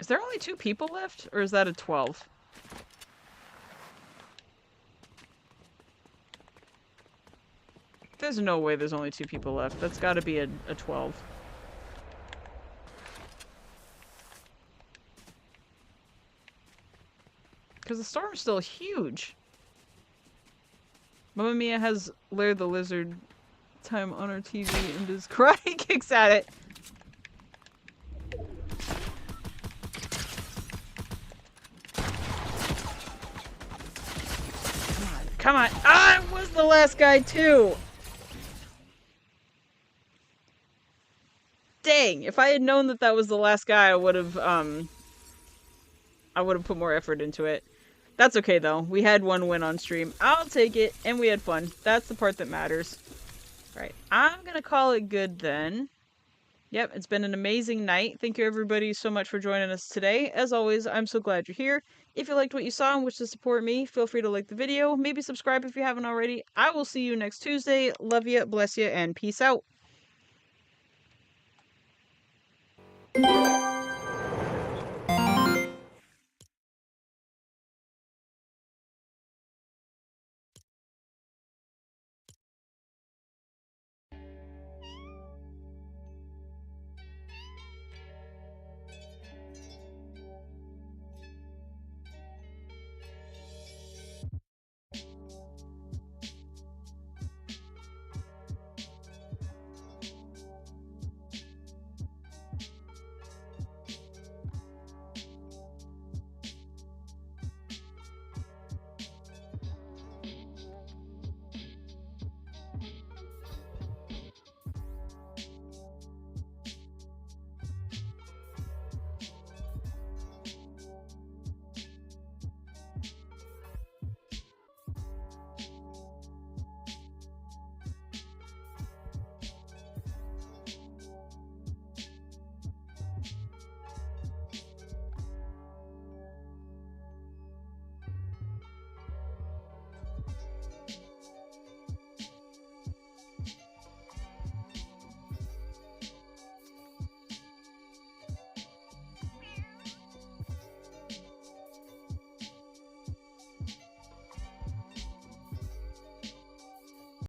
Is there only 2 people left, or is that a 12? There's no way there's only 2 people left. That's gotta be a 12. Because the storm's still huge. Mamma Mia has Lair the Lizard time on our TV and is karate kicks at it. Come on. I was the last guy too! Dang, if I had known that that was the last guy, I would have put more effort into it. That's okay though. We had 1 win on stream. I'll take it, and we had fun. That's the part that matters. Right, I'm gonna call it good then. Yep, it's been an amazing night. Thank you everybody so much for joining us today. As always, I'm so glad you're here. If you liked what you saw and wish to support me, feel free to like the video. Maybe subscribe if you haven't already. I will see you next Tuesday. Love ya, bless ya, and peace out.